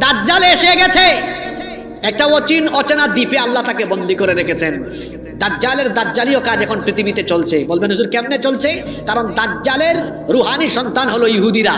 দাজ্জাল এসে গেছে। একটা অচেনা দ্বীপে আল্লাহ তাকে বন্দী করে রেখেছেন। দাজ্জালের দাজ্জালীয় কাজ এখন পৃথিবীতে চলছে। বলবেন হুজুর কেমনে চলছে? কারণ দাজ্জালের রুহানি সন্তান হলো ইহুদিরা।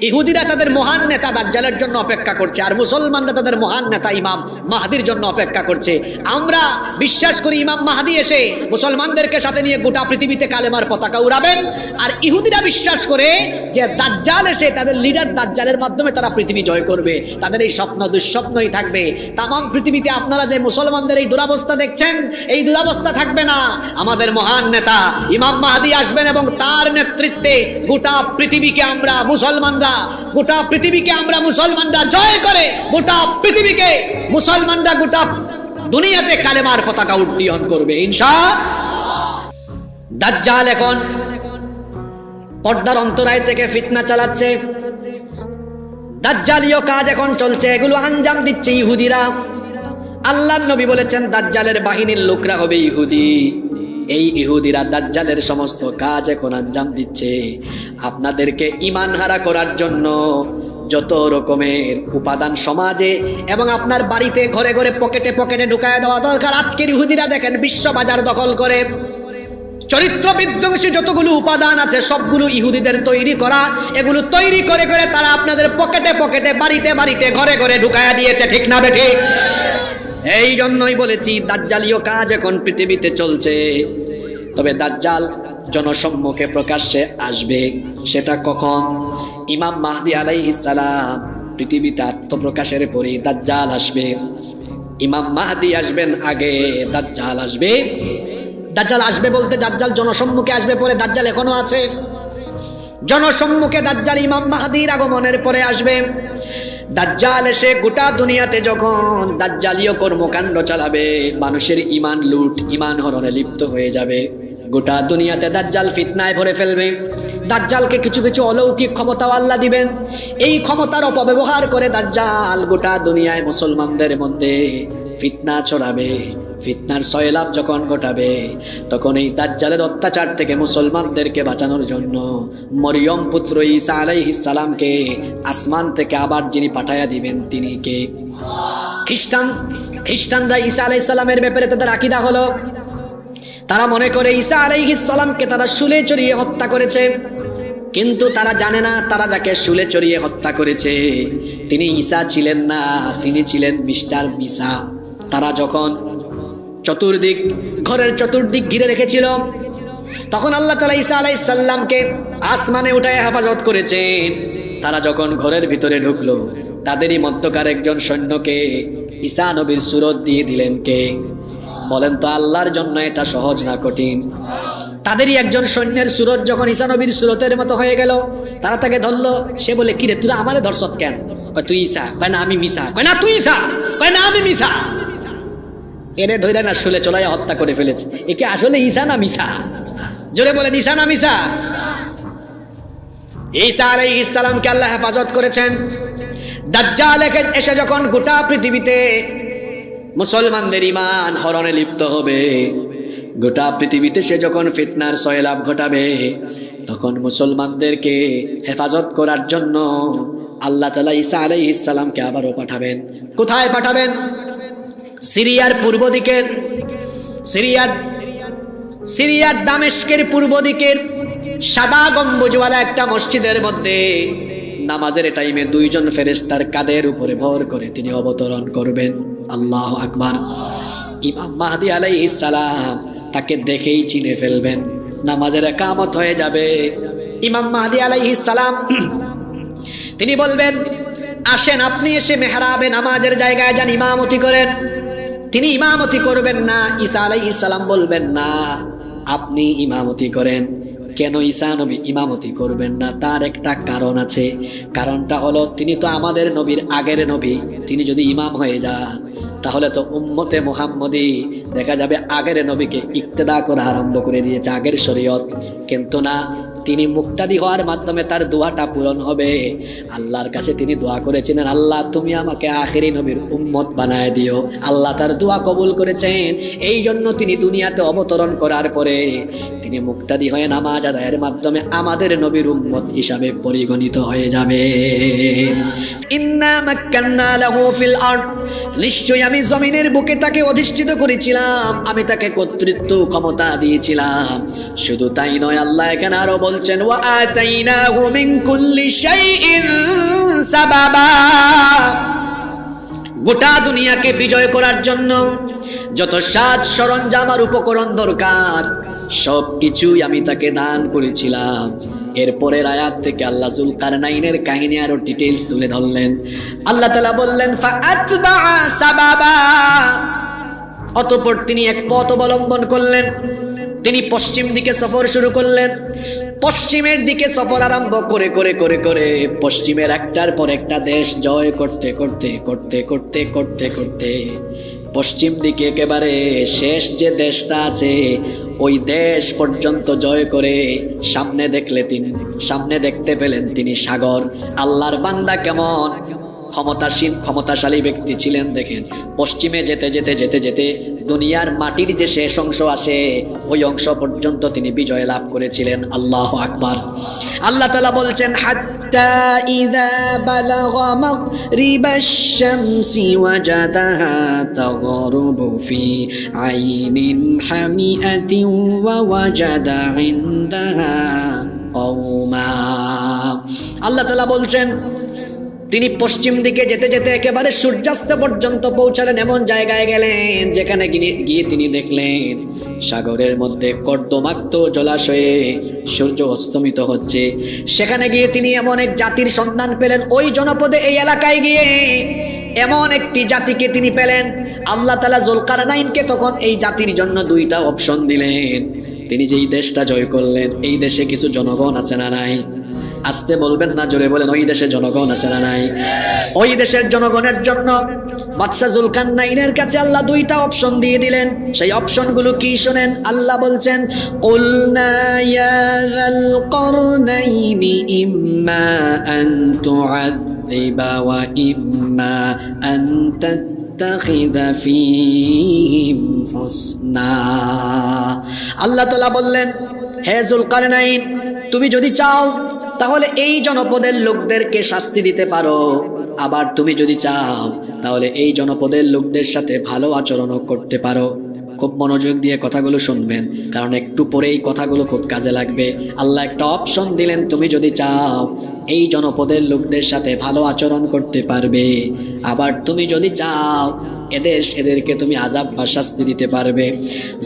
ইহুদিরা তাদের মহান নেতা দাজ্জালের জন্য অপেক্ষা করছে, আর মুসলমানরা তাদের মহান নেতা ইমাম মাহদির জন্য অপেক্ষা করছে। আমরা বিশ্বাস করি ইমাম মাহদি এসে মুসলমানদেরকে সাথে নিয়ে গোটা পৃথিবীতে কালেমার পতাকা উড়াবেন, আর ইহুদিরা বিশ্বাস করে যে দাজ্জাল এসে তাদের লিডার দাজ্জালের মাধ্যমে তারা পৃথিবী জয় করবে। তাদের এই স্বপ্ন দুঃস্বপ্নই থাকবে। তামাম পৃথিবীতে আপনারা যে মুসলমানদের এই দুরাবস্থা দেখছেন, এই দুরাবস্থা থাকবে না। আমাদের মহান নেতা ইমাম মাহদি আসবেন এবং তার নেতৃত্বে গোটা পৃথিবীকে আমরা মুসলমানরা জয় করে গোটা পৃথিবীকে মুসলমানরা গোটা দুনিয়াতে কালেমার পতাকা উড্ডীয়ন করবে ইনশাআল্লাহ। দাজ্জাল এখন পর্দার অন্তরায় থেকে ফিতনা চালাচ্ছে, দাজ্জালীয় কাজ এখন চলছে, এগুলো আঞ্জাম দিচ্ছে ইহুদিরা। আল্লাহর নবী বলেছেন দাজ্জালের বাহিনীর লোকরা হবে ইহুদি। এই ইহুদিরা দাজ্জালের সমস্ত কাজ এখন আঞ্জাম দিচ্ছে। আপনাদেরকে ঈমান হারা করার জন্য যত রকমের উপাদান সমাজে এবং আপনার বাড়িতে ঘরে ঘরে পকেটে পকেটে ঢুকায় দেওয়া দরকার। আজকের ইহুদিরা দেখেন বিশ্ব বাজার দখল করে, চরিত্র বিধ্বংসী যতগুলো উপাদান আছে সবগুলো ইহুদিদের তৈরি করা। এগুলো তৈরি করে করে তারা আপনাদের পকেটে পকেটে বাড়িতে বাড়িতে ঘরে ঘরে ঢুকায়া দিয়েছে, ঠিক না বেঠিক? এই জন্যই বলেছি দাজ্জালীয় কাজ এখন পৃথিবীতে চলছে। তবে দাজ্জাল জনসম্মুখে প্রকাশ্যে আসবে, সেটা কখন? ইমাম মাহদি আলাইহিস সালাম পৃথিবীতে আত্মপ্রকাশের পরে দাজ্জাল আসবে। ইমাম মাহদি আসবেন আগে, দাজ্জাল আসবে। দাজ্জাল আসবে বলতে দাজ্জাল জনসম্মুখে আসবে পরে, দাজ্জাল এখনো আছে। জনসম্মুখে দাজ্জাল ইমাম মাহদির আগমনের পরে আসবে। দাজ্জাল এসে গোটা দুনিয়াতে যখন দাজ্জালীয় কর্মকাণ্ড চালাবে, মানুষের ঈমান লুট ঈমান হরণে লিপ্ত হয়ে যাবে। গোটা দুনিয়াতে দাজ্জাল ফিতনায় ভরে ফেলবে। দাজ্জালকে কিছু কিছু অলৌকিক ক্ষমতাও আল্লাহ দিবেন। এই ক্ষমতার অপব্যবহার করে দাজ্জাল গোটা দুনিয়ায় মুসলমানদের মধ্যে ফিতনা ছড়াবে। ফিতনার সয়লাভ যখন ঘটাবে, তখন এই দাজ্জালের অত্যাচার থেকে মুসলমানদেরকে বাঁচানোর জন্য মরিয়ম পুত্র ঈসা আলাইহিস সালামকে আসমান থেকে আবার যিনি পাঠায়া দিবেন তিনি কে? খ্রিস্টানরা ঈসা আলাইহিস সালামের ব্যাপারে তাদের আকীদা হলো, তারা মনে করে ঈসা আলাইহিস সালামকে তারা শুলে চড়িয়ে হত্যা করেছে। কিন্তু তারা জানে না তারা যাকে শুলে চড়িয়ে হত্যা করেছে তিনি ঈসা ছিলেন না, তিনি ছিলেন মিস্টার মিসা। তারা যখন ঘরের চতুর্দিক ঘিরে রেখেছিল, তখন আল্লাহ তাআলা ঈসা আলাইহিস সালামকে আসমানে উঠায় হেফাজত করেছেন। তারা যখন ঘরের ভিতরে ঢুকলো, তাদেরই মধ্যকার একজন সৈন্যকে ঈসা নবীর সুরত দিয়ে দিলেন কে? বলেন তো আল্লাহর জন্য এটা সহজ না কঠিন? তাদেরই একজন সৈন্যের সুরত যখন ঈসা নবীর সুরতের মতো হয়ে গেল, তারা তাকে ধরলো। সে বলে, কিরে তোরা আমারে ধরছত কেন? কয় তুই ঈসা। কয় না আমি মিসা। কয় না তুই ঈসা। কয় না আমি মিসা। এনে ধইরা না শুলে চড়াইয়া হত্যা করে ফেলেছে। একে আসলে ঈসা না মিসা? জোরে বলেন ঈসা না মিসা? ঈসা আলাইহিস সালামকে আল্লাহ হেফাজত করেছেন। দাজ্জাল এসে যখন গোটা পৃথিবীতে মুসলমানদের ঈমান হরণে লিপ্ত হবে, গোটা পৃথিবীতে সে যখন ফিতনার সয়লাভ ঘটাবে, তখন মুসলমানদেরকে হেফাজত করার জন্য আল্লাহ তাআলা ঈসা আলাইহিস সালামকে আবারও পাঠাবেন। কোথায় পাঠাবেন? সিরিয়ার পূর্ব দিকের, সিরিয়ার দামেস্কের পূর্ব দিকের সাদা গম্বুজওয়ালা একটা মসজিদের মধ্যে নামাজের টাইমে দুইজন ফেরেশতার কাঁধের উপরে ভর করে তিনি অবতরণ করবেন। আল্লাহু আকবার। ইমাম মাহদি আলাইহিস সালাম তাকে দেখেই চিনে ফেলবেন। নামাজের ইকামত হয়ে যাবে। ইমাম মাহদি আলাইহিস সালাম তিনি বলবেন, আসেন আপনি এসে মেহরাবে নামাজের জায়গায় যান, ইমামতি করেন। তিনি ইমামতি করবেন না। ঈসা আলাইহিস সালাম বলবেন, না আপনি ইমামতি করেন। কেন ঈসা নবী ইমামতি করবেন না? তার একটা কারণ আছে। কারণটা হলো তিনি তো আমাদের নবীর আগের নবী। তিনি যদি ইমাম হয়ে যান তাহলে তো উম্মতে মুহাম্মদী দেখা যাবে আগের নবীকে ইক্তেদা করা আরম্ভ করে দিয়েছে, আগের শরীয়ত। কিন্তু না, তিনি মুক্তাদি হওয়ার মাধ্যমে তার দোয়াটা পূরণ হবে। আল্লাহর কাছে তিনি দোয়া করেছিলেন, আল্লাহ তুমি আমাকে আখেরি নবীর উম্মত বানায় দিও। আল্লাহ তার দোয়া কবুল করেছেন। এই জন্য তিনি দুনিয়াতে অবতরণ করার পরে তিনি মুক্তাদি হয়ে নামাজ আদায়ের মাধ্যমে আমাদের নবীর উম্মত হিসাবে পরিগণিত হয়ে যাবে। ইন্না মাক্কান্না লাহু ফিল আরদ, নিশ্চয়ই আমি জমিনের বুকে তাকে অধিষ্ঠিত করেছিলাম, আমি তাকে কর্তৃত্ব ক্ষমতা দিয়েছিলাম। শুধু তাই নয়, আল্লাহ এখানে আরো বলছেন, ওয়া আতাইনাহু মিন কুল্লি শাইইন সাবাবা, গোটা দুনিয়াকে বিজয় করার জন্য যত সাজ সরঞ্জাম আর উপকরণ দরকার সব কিছুই আমি তাকে দান করেছিলাম। এরপরের আয়াত থেকে আল্লাহ যুলকারনাইনের কাহিনী আরো ডিটেইলস তুলে ধরলেন। আল্লাহ তাআলা বললেন, ফাআতবা সাবাবা, অতঃপর তিনি এক পথ অবলম্বন করলেন। তিনি পশ্চিম দিকে সফর শুরু করলেন। পশ্চিমের দিকে সফর আরম্ভ করে করে করে করে পশ্চিমের একটার পর একটা দেশ জয় করতে করতে করতে করতে করতে করতে পশ্চিম দিকে একেবারে শেষ যে দেশটা আছে ওই দেশ পর্যন্ত জয় করে সামনে দেখতে পেলেন তিনি সাগর। আল্লাহর বান্দা কেমন ক্ষমতাশালী ব্যক্তি ছিলেন দেখেন। পশ্চিমে যেতে যেতে যেতে যেতে দুনিয়ার মাটির যে শেষ অংশ আসে ওই অংশ পর্যন্ত তিনি বিজয় লাভ করেছিলেন। আল্লাহু আকবার। আল্লাহ তাআলা বলছেন, হাত্তা ইযা বালাগা মাগরিবাশ শামসি ওয়াজাদাহা তাগরুবু ফি আইনিন হামিআতিন ওয়া ওয়াজাদা ইনদাহা কওমা। আল্লাহ তাআলা বলছেন, তিনি পশ্চিম দিকে যেতে যেতে একেবারে সূর্যাস্ত পর্যন্ত পৌঁছালেন। এমন জায়গায় গেলেন যেখানে গিয়ে তিনি দেখলেন সাগরের মধ্যে কর্দমাক্ত জলাশয়ে সূর্য অস্তমিত হচ্ছে। সেখানে গিয়ে তিনি এমন এক জাতির সন্ধান পেলেন। ওই জনপদে, এই এলাকায় গিয়ে এমন একটি জাতিকে তিনি পেলেন। আল্লাহ তাআলা যুলকারনাইনকে তখন এই জাতির জন্য দুইটা অপশন দিলেন। তিনি যেই দেশটা জয় করলেন এই দেশে কিছু জনগণ আছে না নাই? আসতে বলবেন না, জোরে বলেন, ওই দেশে জনগণ আছে না নাই? ওই দেশের জনগণের জন্য বাদশা যুলকারনাইনের কাছে আল্লাহ দুইটা অপশন দিয়ে দিলেন। সেই অপশনগুলো কি শুনেন। আল্লাহ বলছেন, কুলনা ইয়া যাল করনাইনি ইম্মা আন তুআযিবা ওয়া ইম্মা আন তাত্তাখিযা ফীহিম হুসনা। আল্লাহ তাআলা বললেন, হে যুলকারনাইন, তুমি যদি চাও তাহলে এই জনপদের লোকদেরকে শাস্তি দিতে পারো, আবার তুমি যদি চাও তাহলে এই জনপদের লোকদের সাথে ভালো আচরণও করতে পারো। খুব মনোযোগ দিয়ে কথাগুলো শুনবেন, কারণ একটু পরেই কথাগুলো খুব কাজে লাগবে। আল্লাহ একটা অপশন দিলেন, তুমি যদি চাও এই জনপদের লোকদের সাথে ভালো আচরণ করতে পারবে, আবার তুমি যদি চাও এদেরকে তুমি আযাব বা শাস্তি দিতে পারবে।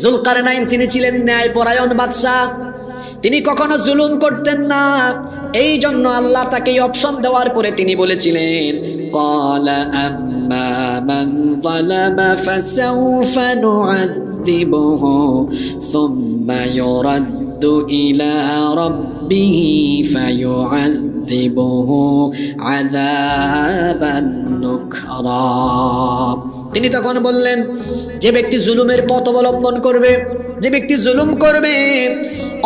যুলকারনাইন তিনি ছিলেন ন্যায়পরায়ণ বাদশা, তিনি কখনো জুলুম করতেন না। এই জন্য আল্লাহ তাকে এই অপশন দেওয়ার পরে তিনি বলেছিলেন, ক্বালা আম্মা মান যালামা ফাসাউফা নুআযিবুহু সুম্মা ইউরাদ্দু ইলা রাব্বিহি ফায়ুআযিবুহু আযাবান নুকরা। তিনি তখন বললেন, যে ব্যক্তি জুলুমের পথ অবলম্বন করবে, যে ব্যক্তি জুলুম করবে,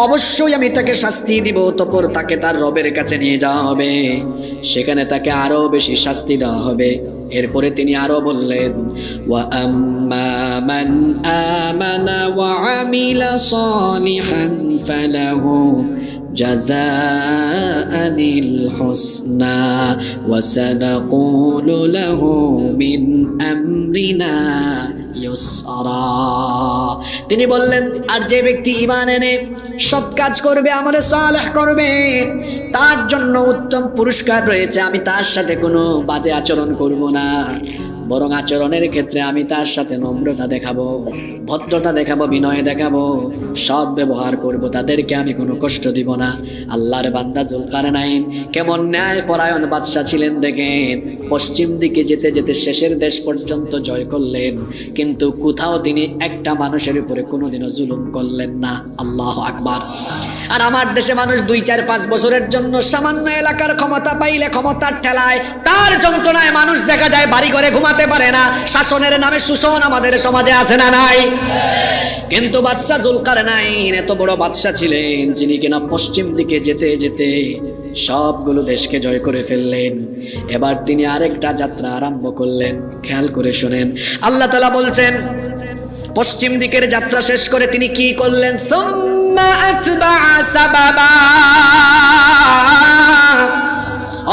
অবশ্যই আমি তাকে শাস্তি দিব। তারপর তাকে তার রবের কাছে নিয়ে যাওয়া হবে, সেখানে তাকে আরো বেশি শাস্তি দেওয়া হবে। এরপরে তিনি আরো বললেন, ওয়া আম্মা মান আমানা ওয়া আমিলা সালিহান ফালাহু জাযাআনিল হুসনা ওয়া সানাকুলু লাহু মিন আমরিনা ইউসরা। তিনি বললেন, আর যে ব্যক্তি ঈমান এনে সৎ কাজ করবে, আমলে সালেহ করবে, তার জন্য উত্তম পুরস্কার রয়েছে। আমি তার সাথে কোনো বাজে আচরণ করব না, বরং আচরণের ক্ষেত্রে আমি তার সাথে নম্রতা দেখাবো, ভদ্রতা দেখাবো, বিনয় দেখাবো, সৎ ব্যবহার করব, তাদেরকে আমি কোনো কষ্ট দিব না। আল্লাহর বান্দা যুলকারনাইন কেমন ন্যায় পরায়ণ বাদশা ছিলেন দেখেন। পশ্চিম দিকে যেতে যেতে শেষের দেশ পর্যন্ত জয় করলেন, কিন্তু কোথাও তিনি একটা মানুষের উপরে কোনোদিনও জুলুম করলেন না। আল্লাহু আকবার। আর আমার দেশে মানুষ 2-4-5 বছরের জন্য সামান্য এলাকার ক্ষমতা পাইলে ক্ষমতার ঠেলায় তার যন্ত্রণায় মানুষ দেখা যায় বাড়ি ঘরে ঘুমাতে পারে না। শাসনের নামে শোষণ আমাদের সমাজে আছে না নাই? কিন্তু বাদশা জুলকারনাইন এত বড় বাদশা ছিলেন যিনি কিনা পশ্চিম দিকে যেতে যেতে সবগুলো দেশকে জয় করে ফেললেন। এবার তিনি আরেকটা যাত্রা আরম্ভ করলেন। খেয়াল করে শুনেন, আল্লাহ তাআলা বলছেন পশ্চিম দিকের যাত্রা শেষ করে তিনি কি করলেন? সুম্মা আতবা'a সাবাবা,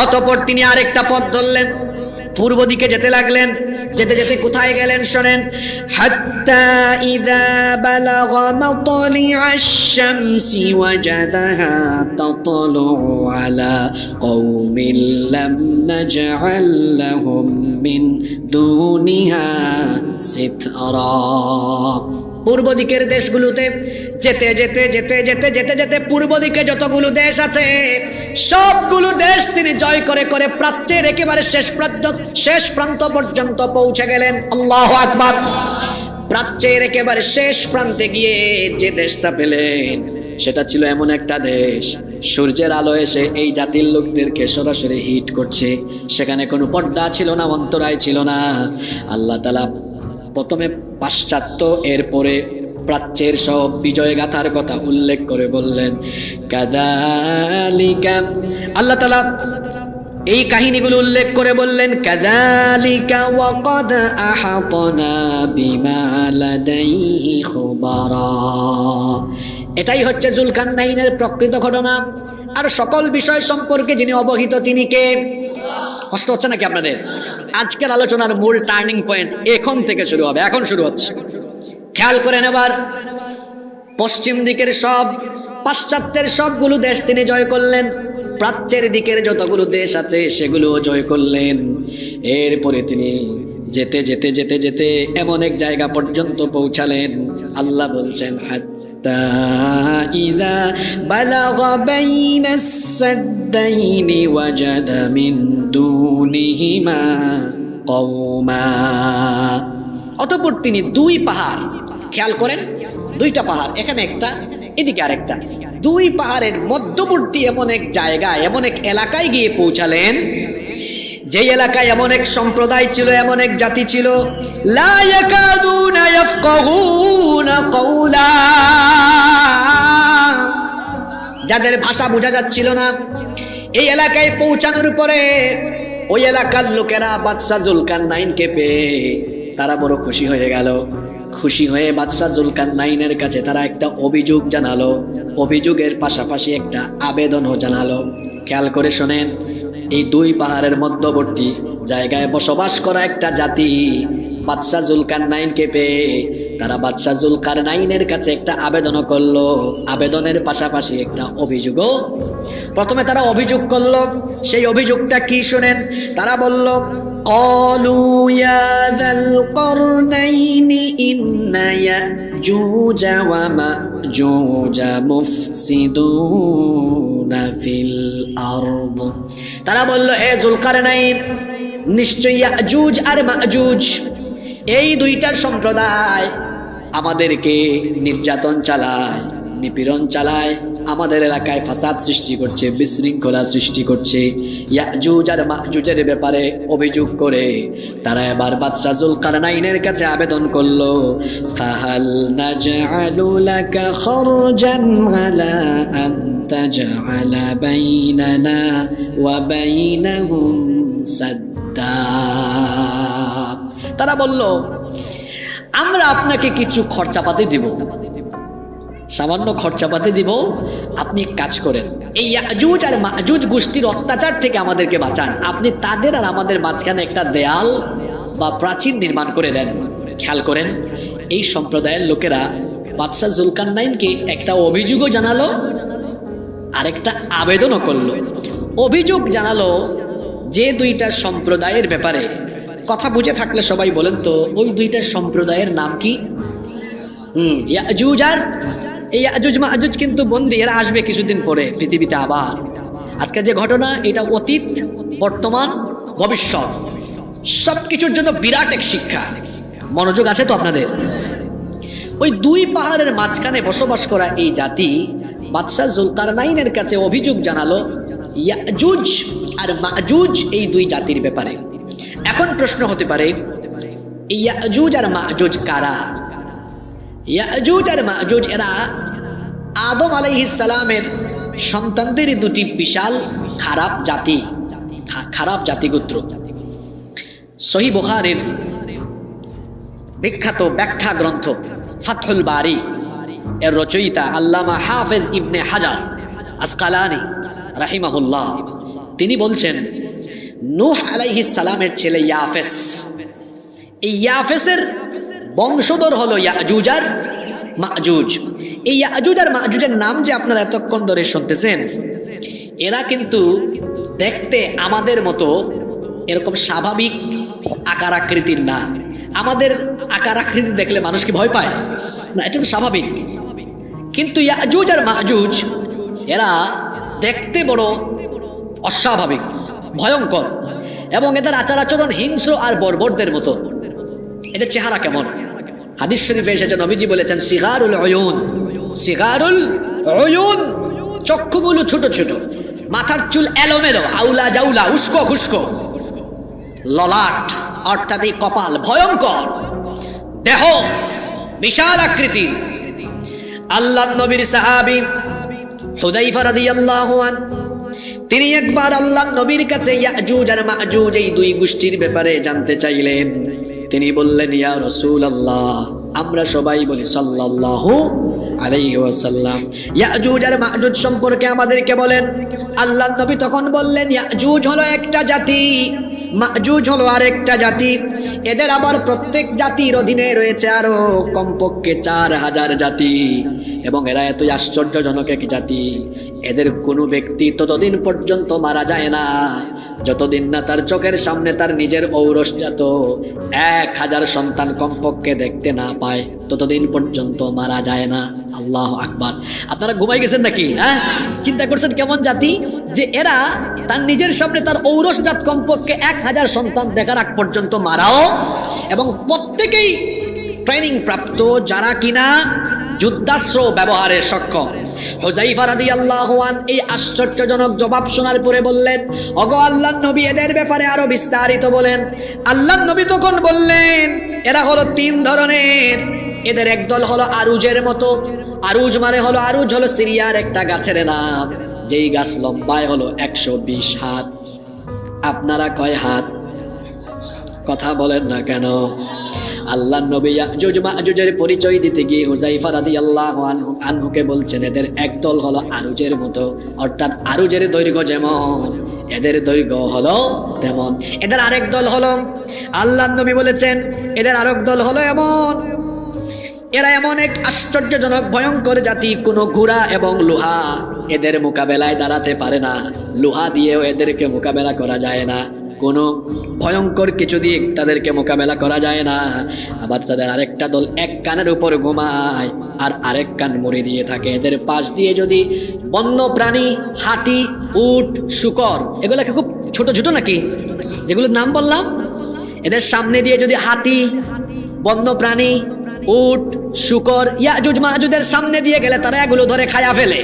অতঃপর তিনি আরেকটা পথ ধরলেন, পূর্ব দিকে যেতে লাগলেন। যেতে যেতে কোথায় গেলেন শোনেন, হাত্তা ইযা বালাগা মাতলি'আশ শামসি ওয়াজাদাহা তাতলু আলা কওমিন লাম নাজআল লাহুম মিন দুনিহা সিতরা। পূর্ব দিকের দেশগুলোতে যেতে যেতে যেতে যেতে যেতে যেতে পূর্ব দিকে যতগুলো দেশ আছে সবগুলো দেশ তিনি জয় করে করে প্রাচ্যের একেবারে শেষ প্রান্ত পর্যন্ত পৌঁছে গেলেন। আল্লাহু আকবার। প্রাচ্যের একেবারে শেষ প্রান্তে গিয়ে যে দেশটা পেলেন সেটা ছিল এমন একটা দেশ, সূর্যের আলো এসে এই জাতির লোকদেরকে সরাসরি হিট করছে। সেখানে কোনো পর্দা ছিল না, অন্তরায় ছিল না। আল্লাহ তাআলা প্রথমে পাশ্চাত্য, এরপরে প্রাচ্যের সব বিজয় গাথার কথা উল্লেখ করে বললেন, কাযালিকা। আল্লাহ তাআলা এই কাহিনীগুলো উল্লেখ করে বললেন, কাযালিকা ওয়া ক্বাদ আহাতনা বিমা লাদাইহি খুবারা। এটাই হচ্ছে জুলকারনাইনের প্রকৃত ঘটনা। আর সকল বিষয় সম্পর্কে যিনি অবহিত তিনি কে? কষ্ট হচ্ছে নাকি আপনাদের? আজকের আলোচনার মূল টার্নিং পয়েন্ট এখন থেকে শুরু হবে, এখন শুরু হচ্ছে। খেয়াল করেন, এবার পশ্চিম দিকের সব পাশ্চাত্যের সবগুলো দেশ তিনি জয় করলেন, প্রাচ্যের দিকের যতগুলো দেশ আছে সেগুলো জয় করলেন। এরপরে তিনি যেতে যেতে যেতে যেতে এমন এক জায়গা পর্যন্ত পৌঁছালেন, আল্লাহ বলছেন হাত্তা ইযা বালাগা বাইনাস সাদ্দাইনি ওয়াজাদা মিন দুনিহিমা কওমা। অতঃপর তিনি দুই পাহাড়, খেয়াল করেন দুইটা পাহাড়, এখানে একটা এদিকে আরেকটা, দুই পাহাড়ের মধ্যবর্তী এমন এক জায়গায় এমন এক এলাকায় গিয়ে পৌঁছালেন যে এলাকায় এমন এক সম্প্রদায় ছিল, এমন এক জাতি ছিল, লা ইয়াকাদুনা ইয়াফকাহুনা কাওলা, যাদের ভাষা বোঝা যাচ্ছিল না। এই এলাকায় পৌঁছানোর পরে ওই এলাকার লোকেরা বাদশা জুলকারনাইনকে পেয়ে তারা বড় খুশি হয়ে গেল। খুশি হয়ে বাদশা জুলকারনাইনের কাছে তারা একটা অভিযোগ জানালো, অভিযোগের পাশাপাশি একটা আবেদনও জানালো। খেয়াল করে শোনেন, এই দুই পাহাড়ের মধ্যবর্তী জায়গায় বসবাস করা একটা জাতি বাদশা জুলকারনাইনকে পেয়ে তারা বাদশা জুলকারনাইনের কাছে একটা আবেদনও করলো। আবেদনের পাশাপাশি একটা অভিযোগও। প্রথমে তারা অভিযোগ করলো, সেই অভিযোগটা কি শুনেন, তারা বলল, ক্বালু ইয়া যাল করনাইনি ইন্না ইয়াজুজ ওয়া মাজুজ মুফসিদুনা ফিল আরদ। তারা বলল, হে জুলকারনাইন, নিশ্চয়ই ইয়াজুজ আর মাজুজ এই দুইটা সম্প্রদায় আমাদেরকে নির্যাতন চালায়, নিপীড়ন চালায়, আমাদের এলাকায় ফাসাদ সৃষ্টি করছে, বিশৃঙ্খলা সৃষ্টি করছে। ইয়াজুজ আর মাজুজের ব্যাপারে অভিযোগ করে তারা এবার বাদশা জুলকারনাইনের কাছে আবেদন করলো, ফাহাল নাজআলু লাকা খরজান আলা আন তাজআলা বাইনানা ওয়া বাইনাহুম সাদ্দা। তারা বলল, আমরা আপনাকে কিছু খরচাপাতি দিব, সামান্য খরচাপাতি দিব, আপনি কাজ করেন, এই ইয়াজুজ আর মাজুজ গোষ্ঠীর অত্যাচার থেকে আমাদেরকে বাঁচান, আপনি তাদের আর আমাদের মাঝখানে একটা দেয়াল বা প্রাচীর নির্মাণ করে দেন। খেয়াল করেন, এই সম্প্রদায়ের লোকেরা বাদশা জুলকারনাইনকে একটা অভিযোগও জানালো, আরেকটা আবেদনও করলো। অভিযোগ জানালো যে দুইটা সম্প্রদায়ের ব্যাপারে, কথা বুঝে থাকলে সবাই বলেন তো ওই দুইটা সম্প্রদায়ের নাম কি? ইয়াজুজ আর এই ইয়াজুজ মাজুজ কিন্তু বন্দী, এরা আসবে কিছুদিন পরে পৃথিবীতে আবার। আজকের যে ঘটনা এটা অতীত, বর্তমান, ভবিষ্যৎ, সবকিছুর জন্য বিরাট এক শিক্ষা। মনোযোগ আছে তো আপনাদের? ওই দুই পাহাড়ের মাঝখানে বসবাস করা এই জাতি বাদশাহ জুলকারনাইনের কাছে অভিযোগ জানালো ইয়াজুজ আর মাজুজ এই দুই জাতির ব্যাপারে। এখন প্রশ্ন হতে পারে ইয়াজুজ আর মাজুজ কারা? ইয়াজুজ আর মাজুজ এরা আদম আলাইহিস সালামের সন্তানদের দুটি বিশাল খারাপ জাতিগোত্র। সহিহ বুখারীর বিখ্যাত ব্যাখ্যা গ্রন্থ ফাতহুল বারি এর রচয়িতা আল্লামা হাফেজ ইবনে হাজার আসকালানি রাহিমাহুল্লাহ তিনি বলছেন, নূহ আলাইহিস সালামের ছেলে ইয়াফেস, এই ইয়াফেসের বংশধর হলো ইয়াজুজ আর মাজুজ। এই ইয়াজুজ আর মাজুজের নাম যে আপনারা এতক্ষণ ধরে শুনতেছেন, এরা কিন্তু দেখতে আমাদের মতো এরকম স্বাভাবিক আকার আকৃতির না। আমাদের আকার আকৃতি দেখলে মানুষ কি ভয় পায়? না, এটা তো স্বাভাবিক। কিন্তু ইয়াজুজ আর মাজুজ এরা দেখতে বড় অস্বাভাবিক, ভয়ঙ্কর, এবং এদের আচার আচরণ হিংস্র আর বর্বরদের মতো। এদের চেহারা কেমন? হাদিস শরীফে এসেছে, নবীজি বলেছেন সিগারুল উয়ুন, সিগারুল উয়ুন, চক্ষুগুলো ছোট ছোট, মাথার চুল এলোমেলো, আউলা জাউলা, উস্কো খুস্কো, ললাট অর্থাৎ এই কপাল ভয়ঙ্কর, দেহ বিশাল আকৃতির। আল্লাহর নবীর সাহাবী হুযায়ফা রাদিয়াল্লাহু আনহু তিনি একবার আল্লাহর নবীর কাছে ইয়াজুজ আর মাজুজ এই দুই গোষ্ঠীর ব্যাপারে জানতে চাইলেন। তিনি বললেন, ইয়া রাসূলুল্লাহ, আমরা সবাই বলি সাল্লাল্লাহু আলাইহি ওয়াসাল্লাম, ইয়াজুজ আর মাজুজ সম্পর্কে আমাদেরকে বলেন। আল্লাহর নবী তখন বললেন, ইয়াজুজ হলো একটা জাতি, মাজুজ হলো আরেকটা জাতি। এদের আবার প্রত্যেক জাতির অধীনে রয়েছে আরো কমপক্ষে 4000 জাতি, এবং এরা এতই আশ্চর্যজনক এক জাতি, এদের কোনো ব্যক্তি ততদিন পর্যন্ত মারা যায় না যতদিন না তার চোখের সামনে তার নিজের ঔরসজাত 1000 সন্তান কমপক্ষে দেখতে না পায়, ততদিন পর্যন্ত মারা যায় না। আল্লাহু আকবার। আপনারা ঘুমাই গেছেন নাকি? হ্যাঁ, চিন্তা করছেন কেমন জাতি, যে এরা তার নিজের সামনে তার ঔরসজাত কমপক্ষে 1000 সন্তান দেখার আগ পর্যন্ত মারাও, এবং প্রত্যেকেই ট্রেনিং প্রাপ্ত, যারা কিনা যুদ্ধাস্ত্র ব্যবহারের সক্ষম। হুযায়ফা রাদিয়াল্লাহু আনহু এই আশ্চর্যজনক জবাব শোনার পরে বললেন, ওগো আল্লাহর নবী, এদের ব্যাপারে আরো বিস্তারিত বলেন। আল্লাহর নবী তখন বললেন, এরা হলো 3 ধরনের। এদের একদল হলো আরুজের মতো। আরুজ মানে হলো, আরুজ হলো সিরিয়ার একটা গাছের নাম, যেই গাছ লম্বায় হলো 120 হাত। আপনারা কয় হাত? কথা বলেন না কেন? আল্লাহর নবী ইয়াজুজ মাজুজের পরিচয় দিতে গিয়ে হুযায়ফা রাদিয়াল্লাহু আনহুকে বলছেন, এদের একদল হলো আরুজের মতো, অর্থাৎ আরুজের দৈর্ঘ্য যেমন এদের দৈর্ঘ্য হলো তেমন। এদের আরেক দল হলো, আল্লাহর নবী বলেছেন, এদের আরেক দল হলো এমন, এরা এমন এক আশ্চর্যজনক ভয়ঙ্কর জাতি, কোনো ঘোড়া এবং লোহা এদের মোকাবেলায় দাঁড়াতে পারে না। লোহা দিয়েও এদেরকে মোকাবেলা করা যায় না, কোনো ভয়ঙ্কর কিছু দিয়ে তাদেরকে মোকাবেলা করা যায় না। আবার তাদের আরেকটা দল এক কানের উপর ঘুমায় আর আরেক কান মুড়ি দিয়ে থাকে। এদের পাশ দিয়ে যদি বন্য প্রাণী, হাতি, উট, শূকর, এগুলোকে খুব ছোট ছোট নাকি যেগুলোর নাম বললাম, এদের সামনে দিয়ে যদি হাতি, বন্য প্রাণী, উট, শূকর, ইয়াজুজ মাজুজের সামনে দিয়ে গেলে তারা এগুলো ধরে খায়া ফেলে।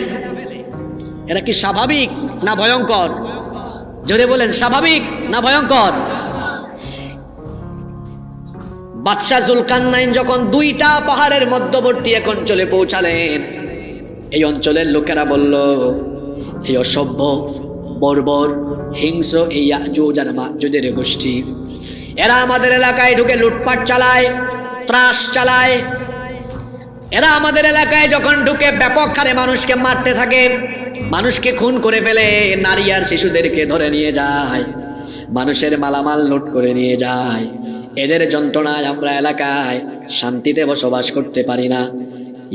এরা কি স্বাভাবিক না ভয়ঙ্কর? জোরে বলেন, স্বাভাবিক না ভয়ঙ্কর? বাদশাহ জুলকারনাইন যখন 2টা পাহাড়ের মধ্যবর্তী এক অঞ্চলে পৌঁছালেন, এই অঞ্চলের লোকেরা বলল, এই অসভ্য, বর্বর, হিংস্র এই ইয়াজুজ আর মাজুজের গোষ্ঠী, এরা আমাদের এলাকায় ঢুকে লুটপাট চালায়, ত্রাস চালায়। এরা আমাদের এলাকায় যখন ঢুকে ব্যাপক হারে মানুষকে মারতে থাকে, মানুষকে খুন করে ফেলে, নারী আর শিশুদেরকে ধরে নিয়ে যায়, মানুষের মালামাল লুট করে নিয়ে যায়। এদের যন্ত্রণায় আমরা এলাকায় শান্তিতে বসবাস করতে পারি না।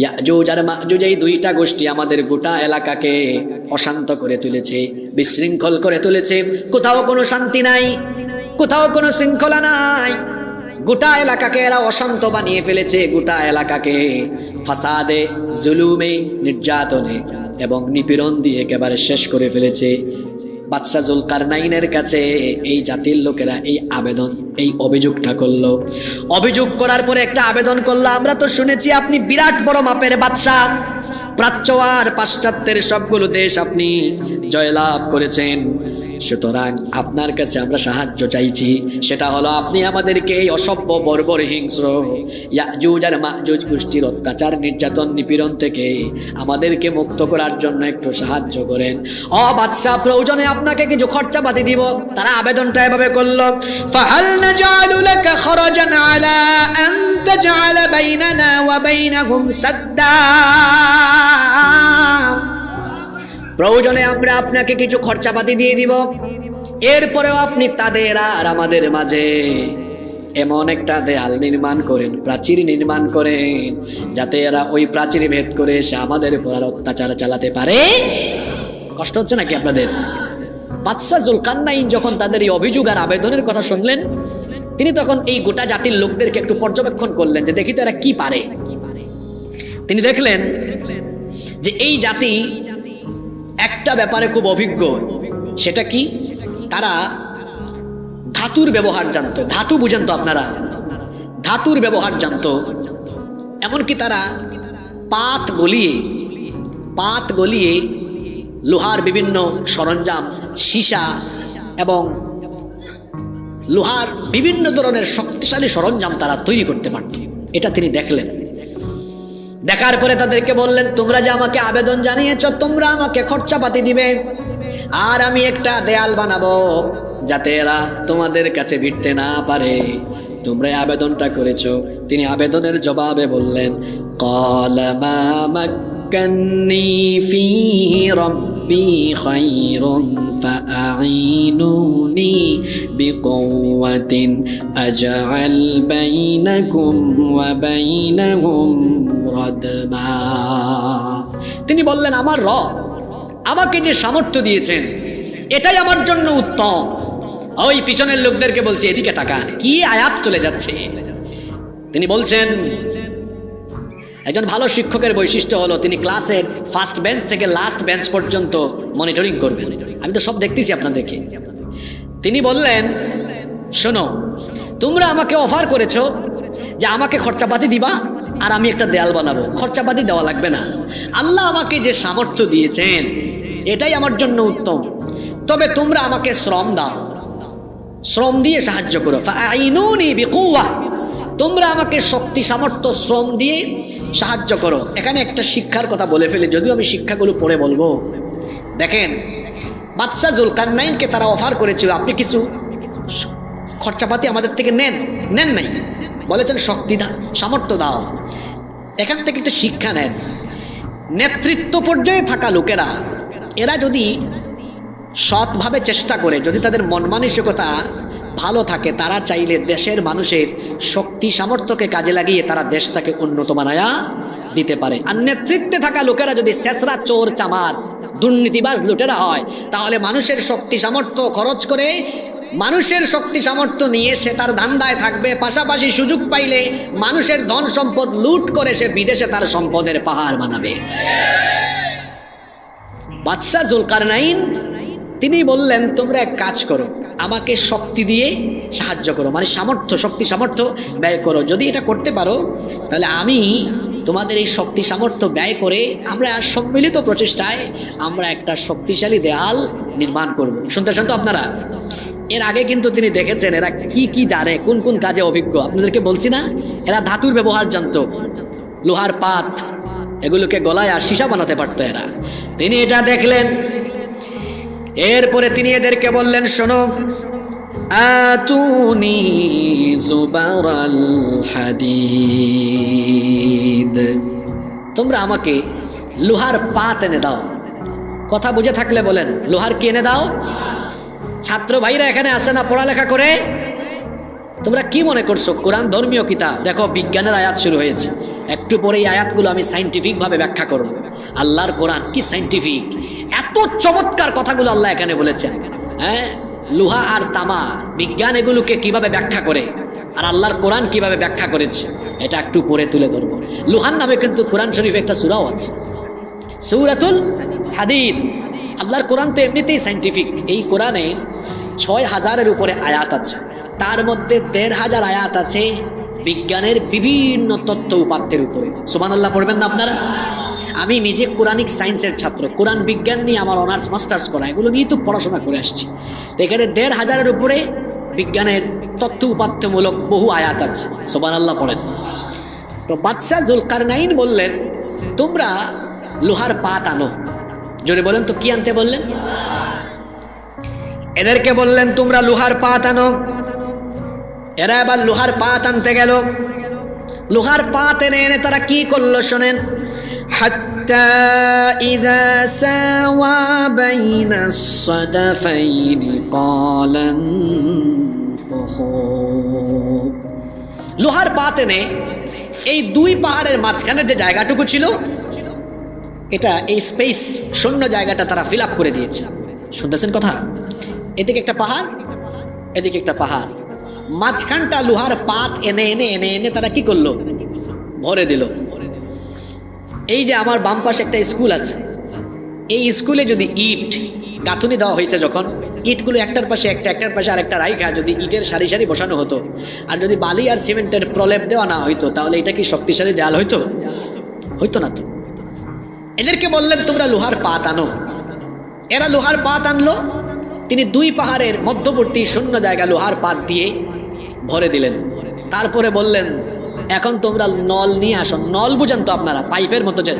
ইয়াজুজ আর মাজুজ এই 2টা গোষ্ঠী আমাদের গোটা এলাকাকে অশান্ত করে তুলেছে, বিশৃঙ্খল করে তুলেছে। কোথাও কোনো শান্তি নাই, কোথাও কোনো শৃঙ্খলা নাই। গোটা এলাকাকে এরা অশান্ত বানিয়ে ফেলেছে, গোটা এলাকাকে ফাসাদে, জুলুমে, নির্যাতনে এবং নিপীড়ন দিয়ে একেবারে শেষ করে ফেলেছে। বাদশা জুলকারনাইনের কাছে এই জাতির লোকেরা এই অভিযোগটা করলো। অভিযোগ করার পরে একটা আবেদন করলো, আমরা তো শুনেছি আপনি বিরাট বড় মাপের বাদশা, প্রাচ্য আর পাশ্চাত্যের সবগুলো দেশ আপনি জয়লাভ করেছেন, সুতরাং আপনার কাছে আমরা সাহায্য চাইছি। সেটা হলো আপনি আমাদেরকে এই অসভ্য বর্বর হিংস্র ইয়াজুজ আর মাজুজ গোষ্ঠীর অত্যাচার নির্যাতন নিপীড়ন থেকে আমাদেরকে মুক্ত করার জন্য একটু সাহায্য করেন। ও বাদশা, প্রয়োজনে আপনাকে কিছু খরচাপাতি দিব। তারা আবেদনটা এভাবে করলো, ফাহাল নাজআলু লাকা খরাজান আলা আন তাজআলা বাইনানা ওয়া বাইনাহুম সাদ্দা, প্রয়োজনে আমরা আপনাকে কিছু খরচাপাতি দিয়ে দিব, এরপরেও আপনি তাদের আর আমাদের মাঝে এমন একটা দেয়াল নির্মাণ করেন, প্রাচীর নির্মাণ করেন, যাতে এরা ওই প্রাচীর ভেদ করে এসে আমাদের উপর আর অত্যাচার চালাতে পারে। কষ্ট হচ্ছে নাকি আপনাদের? বাদশা জুলকারনাইন যখন তাদের এই অভিযোগ আর আবেদনের কথা শুনলেন, তিনি তখন এই গোটা জাতির লোকদেরকে একটু পর্যবেক্ষণ করলেন যে দেখি তো এরা কি পারে। তিনি দেখলেন যে এই জাতি একটা ব্যাপারে খুব অভিজ্ঞ। সেটা কি? তারা ধাতুর ব্যবহার জানতো। ধাতু বুঝেন তো আপনারা? ধাতুর ব্যবহার জানতো। এমনকি তারা পাত গলিয়ে লোহার বিভিন্ন সরঞ্জাম, সীসা এবং লোহার বিভিন্ন ধরনের শক্তিশালী সরঞ্জাম তারা তৈরি করতে পারত। এটা তিনি দেখলেন। দেখার পরে তাদেরকে বললেন, তোমরা যে আমাকে আবেদন জানিয়েছ, তোমরা আমাকে খরচাপাতি দিবে, আর আমি একটা দেয়াল বানাবো যাতে এরা তোমাদের কাছে ভিড়তে না পারে। তোমরা আবেদনটা করেছো। তিনি আবেদনের জবাবে বললেন, ক্বালা মা মাক্কান্নী ফীহি রাব্বী খায়রুন ফাআইনুনি বিকুওয়াতিন আজআল বাইনাকুম ওয়া বাইনাহুম রাদমা। তিনি বললেন, আমার রব আমাকে যে সামর্থ্য দিয়েছেন এটাই আমার জন্য উত্তম। ওই পিছনের লোকদেরকে বলছে, এদিকে তাকান, কি আয়াত চলে যাচ্ছে। তিনি বলছেন, একজন ভালো শিক্ষকের বৈশিষ্ট্য হলো তিনি ক্লাসের ফার্স্ট বেঞ্চ থেকে লাস্ট বেঞ্চ পর্যন্ত মনিটরিং করবেন। আমি তো সব দেখতেছি আপনাদেরকে। তিনি বললেন, শোনো, তোমরা আমাকে অফার করেছো যে আমাকে খরচাপাতি দিবা আর আমি একটা দেয়াল বানাবো। খরচাপাতি দেওয়া লাগবে না। আল্লাহ আমাকে যে সামর্থ্য দিয়েছেন এটাই আমার জন্য উত্তম। তবে তোমরা আমাকে শ্রম দাও, শ্রম দিয়ে সাহায্য করো। ফাআইনুনি বিকুওয়া, তোমরা আমাকে শক্তি সামর্থ্য শ্রম দিয়ে সাহায্য করো। এখানে একটা শিক্ষার কথা বলে ফেলে, যদিও আমি শিক্ষাগুলো পরে বলবো। দেখেন, বাদশা জুলকারনাইনকে তারা অফার করেছিল, আপনি কিছু খরচাপাতি আমাদের থেকে নেন নাই, বলেছেন শক্তি সামর্থ্য দাও। এখান থেকে একটা শিক্ষা নেন। নেতৃত্ব পর্যায়ে থাকা লোকেরা এরা যদি সৎভাবে চেষ্টা করে, যদি তাদের মন মানসিকতা ভালো থাকে, তারা চাইলে দেশের মানুষের শক্তি সামর্থ্যকে কাজে লাগিয়ে তারা দেশটাকে উন্নত বানায়া দিতে পারে। আর নেতৃত্বে থাকা লোকেরা যদি শেষরা, চোর চামার, দুর্নীতিবাজ লুটেরা হয়, তাহলে মানুষের শক্তি সামর্থ্য খরচ করে, মানুষের শক্তি সামর্থ্য নিয়ে সে তার ধান্দায় থাকবে। পাশাপাশি সুযোগ পাইলে মানুষের ধন সম্পদ লুট করে সে বিদেশে তার সম্পদের পাহাড় বানাবে। বাদশা জুলকারনাইন তিনি বললেন, তোমরা এক কাজ করো, আমাকে শক্তি দিয়ে সাহায্য করো, মানে সামর্থ্য, শক্তি সামর্থ্য ব্যয় করো। যদি এটা করতে পারো তাহলে আমি তোমাদের এই শক্তি সামর্থ্য ব্যয় করে আমরা সম্মিলিত প্রচেষ্টায় আমরা একটা শক্তিশালী দেয়াল নির্মাণ করব। শুনতেছেন তো আপনারা? এর আগে কিন্তু তিনি দেখেছেন এরা কি কি জানে, কোন কোন কাজে অভিজ্ঞ। আপনাদেরকে বলছি না, এরা ধাতুর ব্যবহার জানতো, লোহার পাত এগুলোকে গলায় আর সীসা বানাতে পারতো এরা। তিনি এটা দেখলেন। এরপরে তিনি এদেরকে বললেন, শোনো, আতুনি জুবারাল হাদিদ, তোমরা আমাকে লোহার পাত এনে দাও। কথা বুঝে থাকলে বলেন, লোহার কি এনে দাও? ছাত্র ভাইরা এখানে আসে না পড়ালেখা করে? তোমরা কি মনে করছো কোরআন ধর্মীয় কিতাব? দেখো, বিজ্ঞানের আয়াত শুরু হয়েছে। একটু পরে এই আয়াতগুলো আমি সাইন্টিফিক ভাবে ব্যাখ্যা করব। আল্লাহর কোরআন কি সাইন্টিফিক, এত চমৎকার কথাগুলো আল্লাহ এখানে বলেছেন। হ্যাঁ, লোহা আর তামা, বিজ্ঞান এগুলোকে কিভাবে ব্যাখ্যা করে আর আল্লাহর কোরআন কিভাবে ব্যাখ্যা করেছে, এটা একটু পরে তুলে ধরবো। লোহার নামে কিন্তু কোরআন শরীফে একটা সূরাও আছে, সূরাতুল হাদিদ। আল্লাহর কোরআন তো এমনিতেই সাইন্টিফিক। এই কোরআনে ৬,০০০-এর উপরে আয়াত আছে, তার মধ্যে ১,৫০০ আয়াত আছে বিজ্ঞানের বিভিন্ন তথ্য উপাত্তের উপরে। সুবহানাল্লাহ পড়বেন না আপনারা? আমি নিজে কোরআনিক সায়েন্সের ছাত্র, কোরআন বিজ্ঞান নিয়ে আমার অনার্স মাস্টার্স করা, এগুলো নিয়ে তো পড়াশোনা করে আসছি। এখানে ১,৫০০-এর উপরে বিজ্ঞানের তথ্য উপাত্তমূলক বহু আয়াত আছে। সুবহানাল্লাহ পড়েন। তো বাদশাহ জুলকারনাইন বললেন, তোমরা লোহার পাত আনো। জোরে বলেন তো, কি আনতে বললেন? এদেরকে বললেন তোমরা লোহার পাত আনো। এরা এবার লোহার পাত আনতে গেল। লোহার পাত এনে এনে তারা কি করলো শোনেন। হাত্তা ইযা সাওয়া বাইনাস সাদাফাইনি ক্বালান ফুখু। লোহার পাত এনে এই দুই পাহাড়ের মাঝখানের যে জায়গাটুকু ছিল, এটা এই স্পেস শূন্য জায়গাটা তারা ফিল আপ করে দিয়েছে। শুনতেছেন কথা? এদিকে একটা পাহাড়, এদিকে একটা পাহাড়, মাঝখানটা লোহার পাত এনে এনে এনে এনে তারা কি করলো? ভরে দিল। এই যে আমার বাম পাশে একটা স্কুল আছে, এই স্কুলে যদি ইট গাঁথুনি দেওয়া হয়েছে, যখন ইটগুলো একটার পাশে একটা, একটার পাশে আরেকটা রাইখা যদি ইটের সারি সারি বসানো হতো, আর যদি বালি আর সিমেন্টের প্রলেপ দেওয়া না হইতো, তাহলে এটা কি শক্তিশালী দেয়াল হইতো? হইতো না তো। এদেরকে বললেন তোমরা লোহার পাত আনো। এরা লোহার পাত আনলো। তিনি দুই পাহাড়ের মধ্যবর্তী শূন্য জায়গা লোহার পাত দিয়ে ভরে দিলেন। তারপরে বললেন এখন তোমরা নল নিয়ে আসো। নল বুঝেন তো আপনারা? পাইপের মতো, যে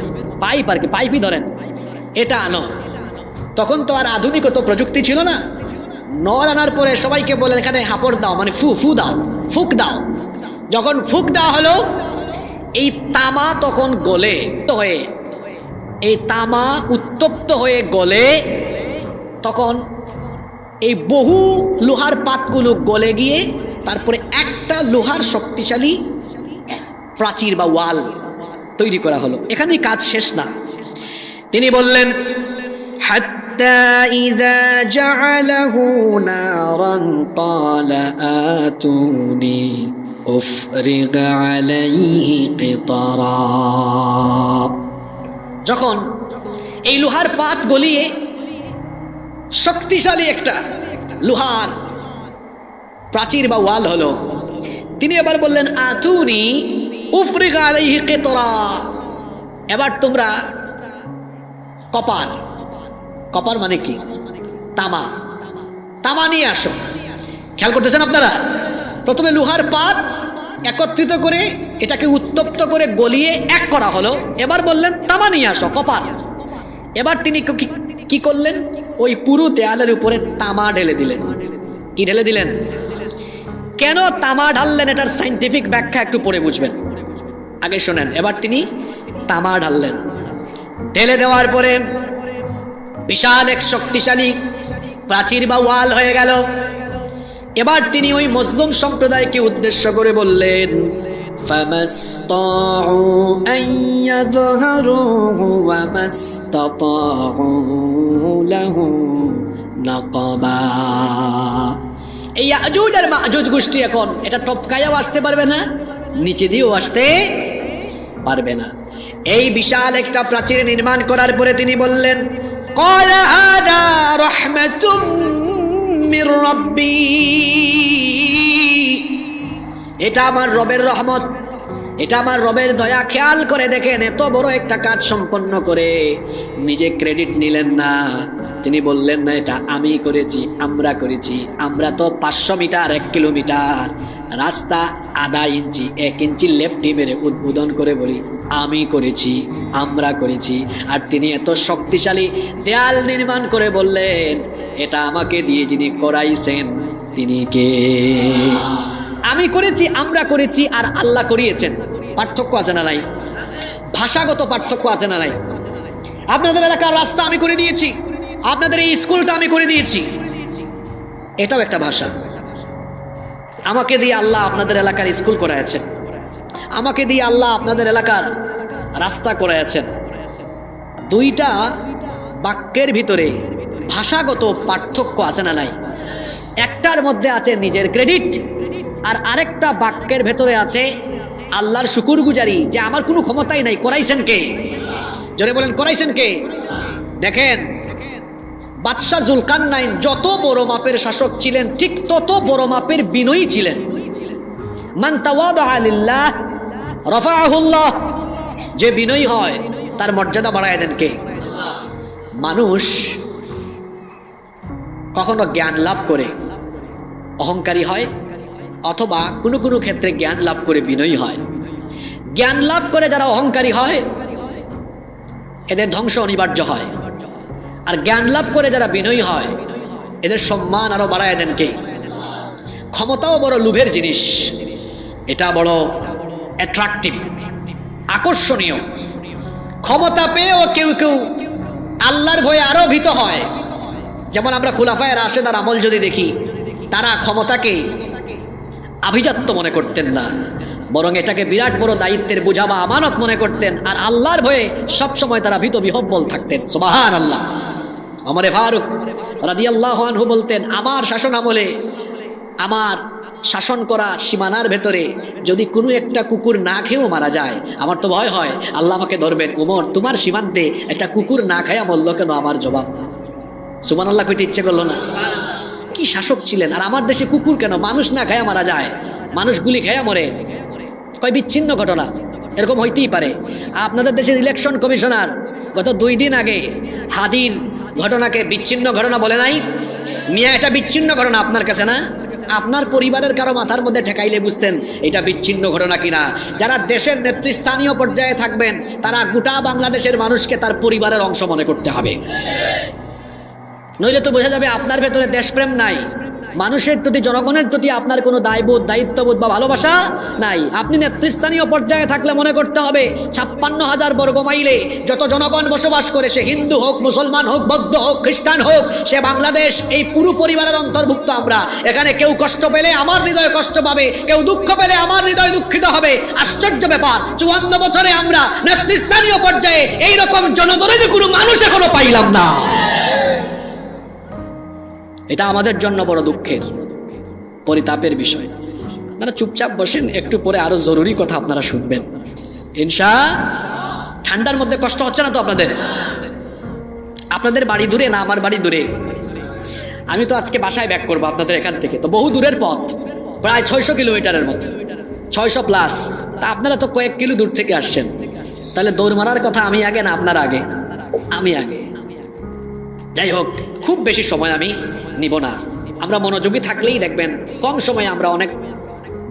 পাইপ আর কি, পাইপই ধরেন, এটা আনো। তখন তো আর আধুনিকত প্রযুক্তি ছিল না। নল আনার পরে সবাইকে বলেন এখানে হাপড় দাও, মানে ফু দাও, ফুক দাও। যখন ফুক দেওয়া হলো, এই তামা তখন গলে হয়ে, এই তামা উত্তপ্ত হয়ে গলে, তখন এই বহু লোহার পাতগুলো গলে গিয়ে তারপরে একটা লোহার শক্তিশালী প্রাচীর বা ওয়াল তৈরি করা হলো। এখানেই কাজ শেষ না। তিনি বললেন হাত্তা ইযা জাআলাহু নারান ক্বালা আতুনি উফরিগ আলাইহি কিতারা। যখন এই লোহার পাত গলিয়ে শক্তিশালী একটা লোহার প্রাচীর বা ওয়াল হলো, তিনি এবার বললেন আতুনি উফরিগ আলাইহি কিতারা। এবার তোমরা কপার, কপার মানে কি? তামা, তামা নিয়ে আসো। খেয়াল করতেছেন আপনারা? প্রথমে লোহার পাত একত্রিত করে এটাকে উত্তপ্ত করে গলিয়ে এক করা হলো। এবার বললেন তামা নিয়ে আসো, কপার। এবার তিনি কি করলেন? ওই পুরো দেয়ালের উপরে তামা ঢেলে দিলেন। কি ঢেলে দিলেন? কেন তামা ঢাললেন এটার সাইন্টিফিক ব্যাখ্যা একটু পরে বুঝবেন, আগে শোনেন। এবার তিনি তামা ঢাললেন। ঢেলে দেওয়ার পরে বিশাল এক শক্তিশালী প্রাচীর বা ওয়াল হয়ে গেল। এবার তিনি ওই মুসলিম সম্প্রদায়কে উদ্দেশ্য করে বললেন ফামাসতাউ আন ইয়াযহারুহু ওয়া মাসতাতাউ লাহু নাকাবা। এই ইয়াজুজ আর মাজুজ গোষ্ঠী এখন এটা টপকায়াও আসতে পারবে না, নিচে দিয়েও আসতে পারবে না। এই বিশাল একটা প্রাচীর নির্মাণ করার পরে তিনি বললেন ক্বালা হাদা রাহমাতুম মির রাব্বি। এটা আমার রবের রহমত, এটা আমার রবের দয়া। খেয়াল করে দেখেন, এত বড় একটা কাজ সম্পন্ন করে নিজে ক্রেডিট নিলেন না। তিনি বললেন না এটা আমি করেছি, আমরা করেছি। আমরা তো 500 মিটার 1 কিলোমিটার রাস্তা আধা ইঞ্চি 1 ইঞ্চি লেফটি মেরে উদ্বোধন করে বলি আমি করেছি, আমরা করেছি। আর তিনি এত শক্তিশালী দেয়াল নির্মাণ করে বললেন এটা আমাকে দিয়ে যিনি করাইছেন তিনি কে? আমি করেছি, আমরা করেছি, আর আল্লাহ করিয়েছেন। পার্থক্য আছে না নাই? ভাষাগত পার্থক্য আছে না নাই? আপনাদের এলাকার রাস্তা আমি করে দিয়েছি, আপনাদের এই স্কুলটা আমি করে দিয়েছি, এটাও একটা ভাষা। আমাকে দিয়ে আল্লাহ আপনাদের এলাকার স্কুল করাইছেন, আমাকে দিয়ে আল্লাহ আপনাদের এলাকার রাস্তা করাইছেন। দুইটা বাক্যের ভিতরে ভাষাগত পার্থক্য আছে না নাই? একটার মধ্যে আছে নিজের ক্রেডিট, আর আরেকটা বাক্যের ভেতরে আছে আল্লাহর শুকরগুজারি যে আমার কোনো ক্ষমতাই নাই, করাইছেন কে? জোরে বলেন করাইছেন কে? দেখেন বাদশাহ জুলকারনাইন যত বড় মাপের শাসক ছিলেন ঠিক তত বড় মাপের বিনয়ী ছিলেন। মান তাওয়াদা লিল্লাহ রাফাআহুল্লাহ, যে বিনয়ী হয় তার মর্যাদা বাড়ায় দেন কে? মানুষ কখনো জ্ঞান লাভ করে অহংকারী হয়, অথবা কোনো কোনো ক্ষেত্রে জ্ঞান লাভ করে বিনয়ী হয়। জ্ঞান লাভ করে যারা অহংকারী হয় এদের ধ্বংস অনিবার্য হয়, আর জ্ঞান লাভ করে যারা বিনয়ী হয় এদের সম্মান আরো বাড়ায় দেন কে? ক্ষমতাও বড় লোভের জিনিস, এটা বড় অ্যাট্রাকটিভ, আকর্ষণীয়। ক্ষমতা পেয়েও কেউ কেউ আল্লাহর ভয়ে আরো ভীত হয়। যেমন আমরা খুলাফায়ে রাশেদার আমল যদি দেখি, তারা ক্ষমতাকে আভিজাত্য মনে করতেন না, বরং এটাকে বিরাট বড় দায়িত্বের বোঝা বা আমানত মনে করতেন, আর আল্লাহর ভয়ে সবসময় তারা ভীত বিহব্বল থাকতেন। সুবহানাল্লাহ। ওমরে ফারুক রাদিয়াল্লাহু আনহু বলতেন, আমার শাসন আমলে আমার শাসন করা সীমানার ভেতরে যদি কোনো একটা কুকুর না খেয়েও মারা যায়, আমার তো ভয় হয় আল্লাহ আমাকে ধরবেন। ওমর, তোমার সীমান্তে একটা কুকুর না খায়া মরল কেন? আমার জবাব দাও। সুবহানাল্লাহ কইতে ইচ্ছে করলো না? কি শাসক ছিলেন! আর আমার দেশে কুকুর কেন? মানুষ না খায়া মারা যায়, মানুষ গুলি খায়া মরে। কয় বিচ্ছিন্ন ঘটনা, এরকম হইতেই পারে। আপনাদের দেশের ইলেকশন কমিশনার গত 2 দিন আগে হাদির ঘটনাকে বিচ্ছিন্ন ঘটনা বলে নাই? মিয়া, এটা বিচ্ছিন্ন ঘটনা আপনার কাছে না? আপনার পরিবারের কারো মাথার মধ্যে ঠেকাইলে বুঝতেন এটা বিচ্ছিন্ন ঘটনা কিনা। যারা দেশের নেতৃস্থানীয় পর্যায়ে থাকবেন তারা গোটা বাংলাদেশের মানুষকে তার পরিবারের অংশ মনে করতে হবে, নইলে তো বোঝা যাবে আপনার ভেতরে দেশপ্রেম নাই, মানুষের প্রতি, জনগণের প্রতি আপনার কোনো দায়বোধ, দায়িত্ববোধ বা ভালোবাসা নাই। আপনি নেতৃস্থানীয় পর্যায়ে থাকলে মনে করতে হবে 56,000 বর্গ মাইলে যত জনগণ বসবাস করে, সে হিন্দু হোক, মুসলমান হোক, বৌদ্ধ হোক, খ্রিস্টান হোক, সে বাংলাদেশ এই পুরো পরিবারের অন্তর্ভুক্ত আমরা। এখানে কেউ কষ্ট পেলে আমার হৃদয় কষ্ট পাবে, কেউ দুঃখ পেলে আমার হৃদয় দুঃখিত হবে। আশ্চর্য ব্যাপার, 54 বছরে আমরা নেতৃস্থানীয় পর্যায়ে এইরকম জনদরদী কোনো মানুষ এখনো পাইলাম না। এটা আমাদের জন্য বড় দুঃখের, পরিতাপের বিষয়। আপনারা চুপচাপ বসেন, একটু পরে আরো জরুরি কথা আপনারা শুনবেন ইনশাআল্লাহ। ঠান্ডার মধ্যে কষ্ট হচ্ছে না তো আপনাদের? আপনাদের বাড়ি দূরে না আমার বাড়ি দূরে? আমি তো আজকে বাসায় ব্যাক করবো আপনাদের এখান থেকে, তো বহু দূরের পথ, প্রায় 600 কিলোমিটারের মতো, 600 প্লাস। তা আপনারা তো কয়েক কিলো দূর থেকে আসছেন, তাহলে দৌড় মারার কথা আমি আগে না আপনারা আগে? আমি আগে। যাই হোক, খুব বেশি সময় আমি নিব না। আমরা মনোযোগী থাকলেই দেখবেন কম সময়ে আমরা অনেক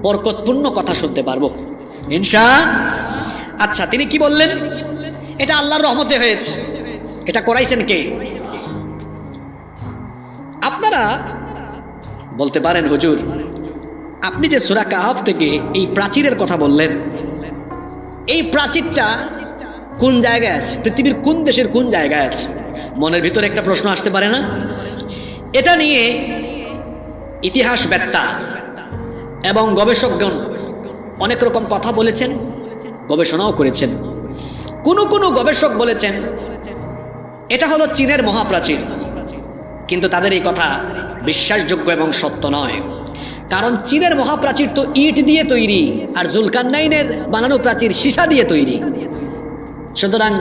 বরকতপূর্ণ কথা শুনতে পারবো ইনশাআল্লাহ। আচ্ছা, তিনি কি বললেন? এটা আল্লাহর রহমতে হয়েছে। এটা করাইছেন কে? আপনারা বলতে পারেন, হুজুর আপনি যে সূরা কাহাফ থেকে এই প্রাচীরের কথা বললেন, এই প্রাচীরটা কোন জায়গায় আছে? পৃথিবীর কোন দেশের কোন জায়গায় আছে? মনের ভিতরে একটা প্রশ্ন আসতে পারে না? এটা নিয়ে ইতিহাসবেত্তা এবং গবেষকগণ অনেক রকম কথা বলেছেন, গবেষণাও করেছেন। কোনো গবেষক বলেছেন এটা হলো চীনের মহাপ্রাচীর, কিন্তু তাদের এই কথা বিশ্বাসযোগ্য এবং সত্য নয়। কারণ চীনের মহাপ্রাচীর তো ইট দিয়ে তৈরি, আর জুলকারনাইনের বানানো প্রাচীর সীসা দিয়ে তৈরি। সুতরাং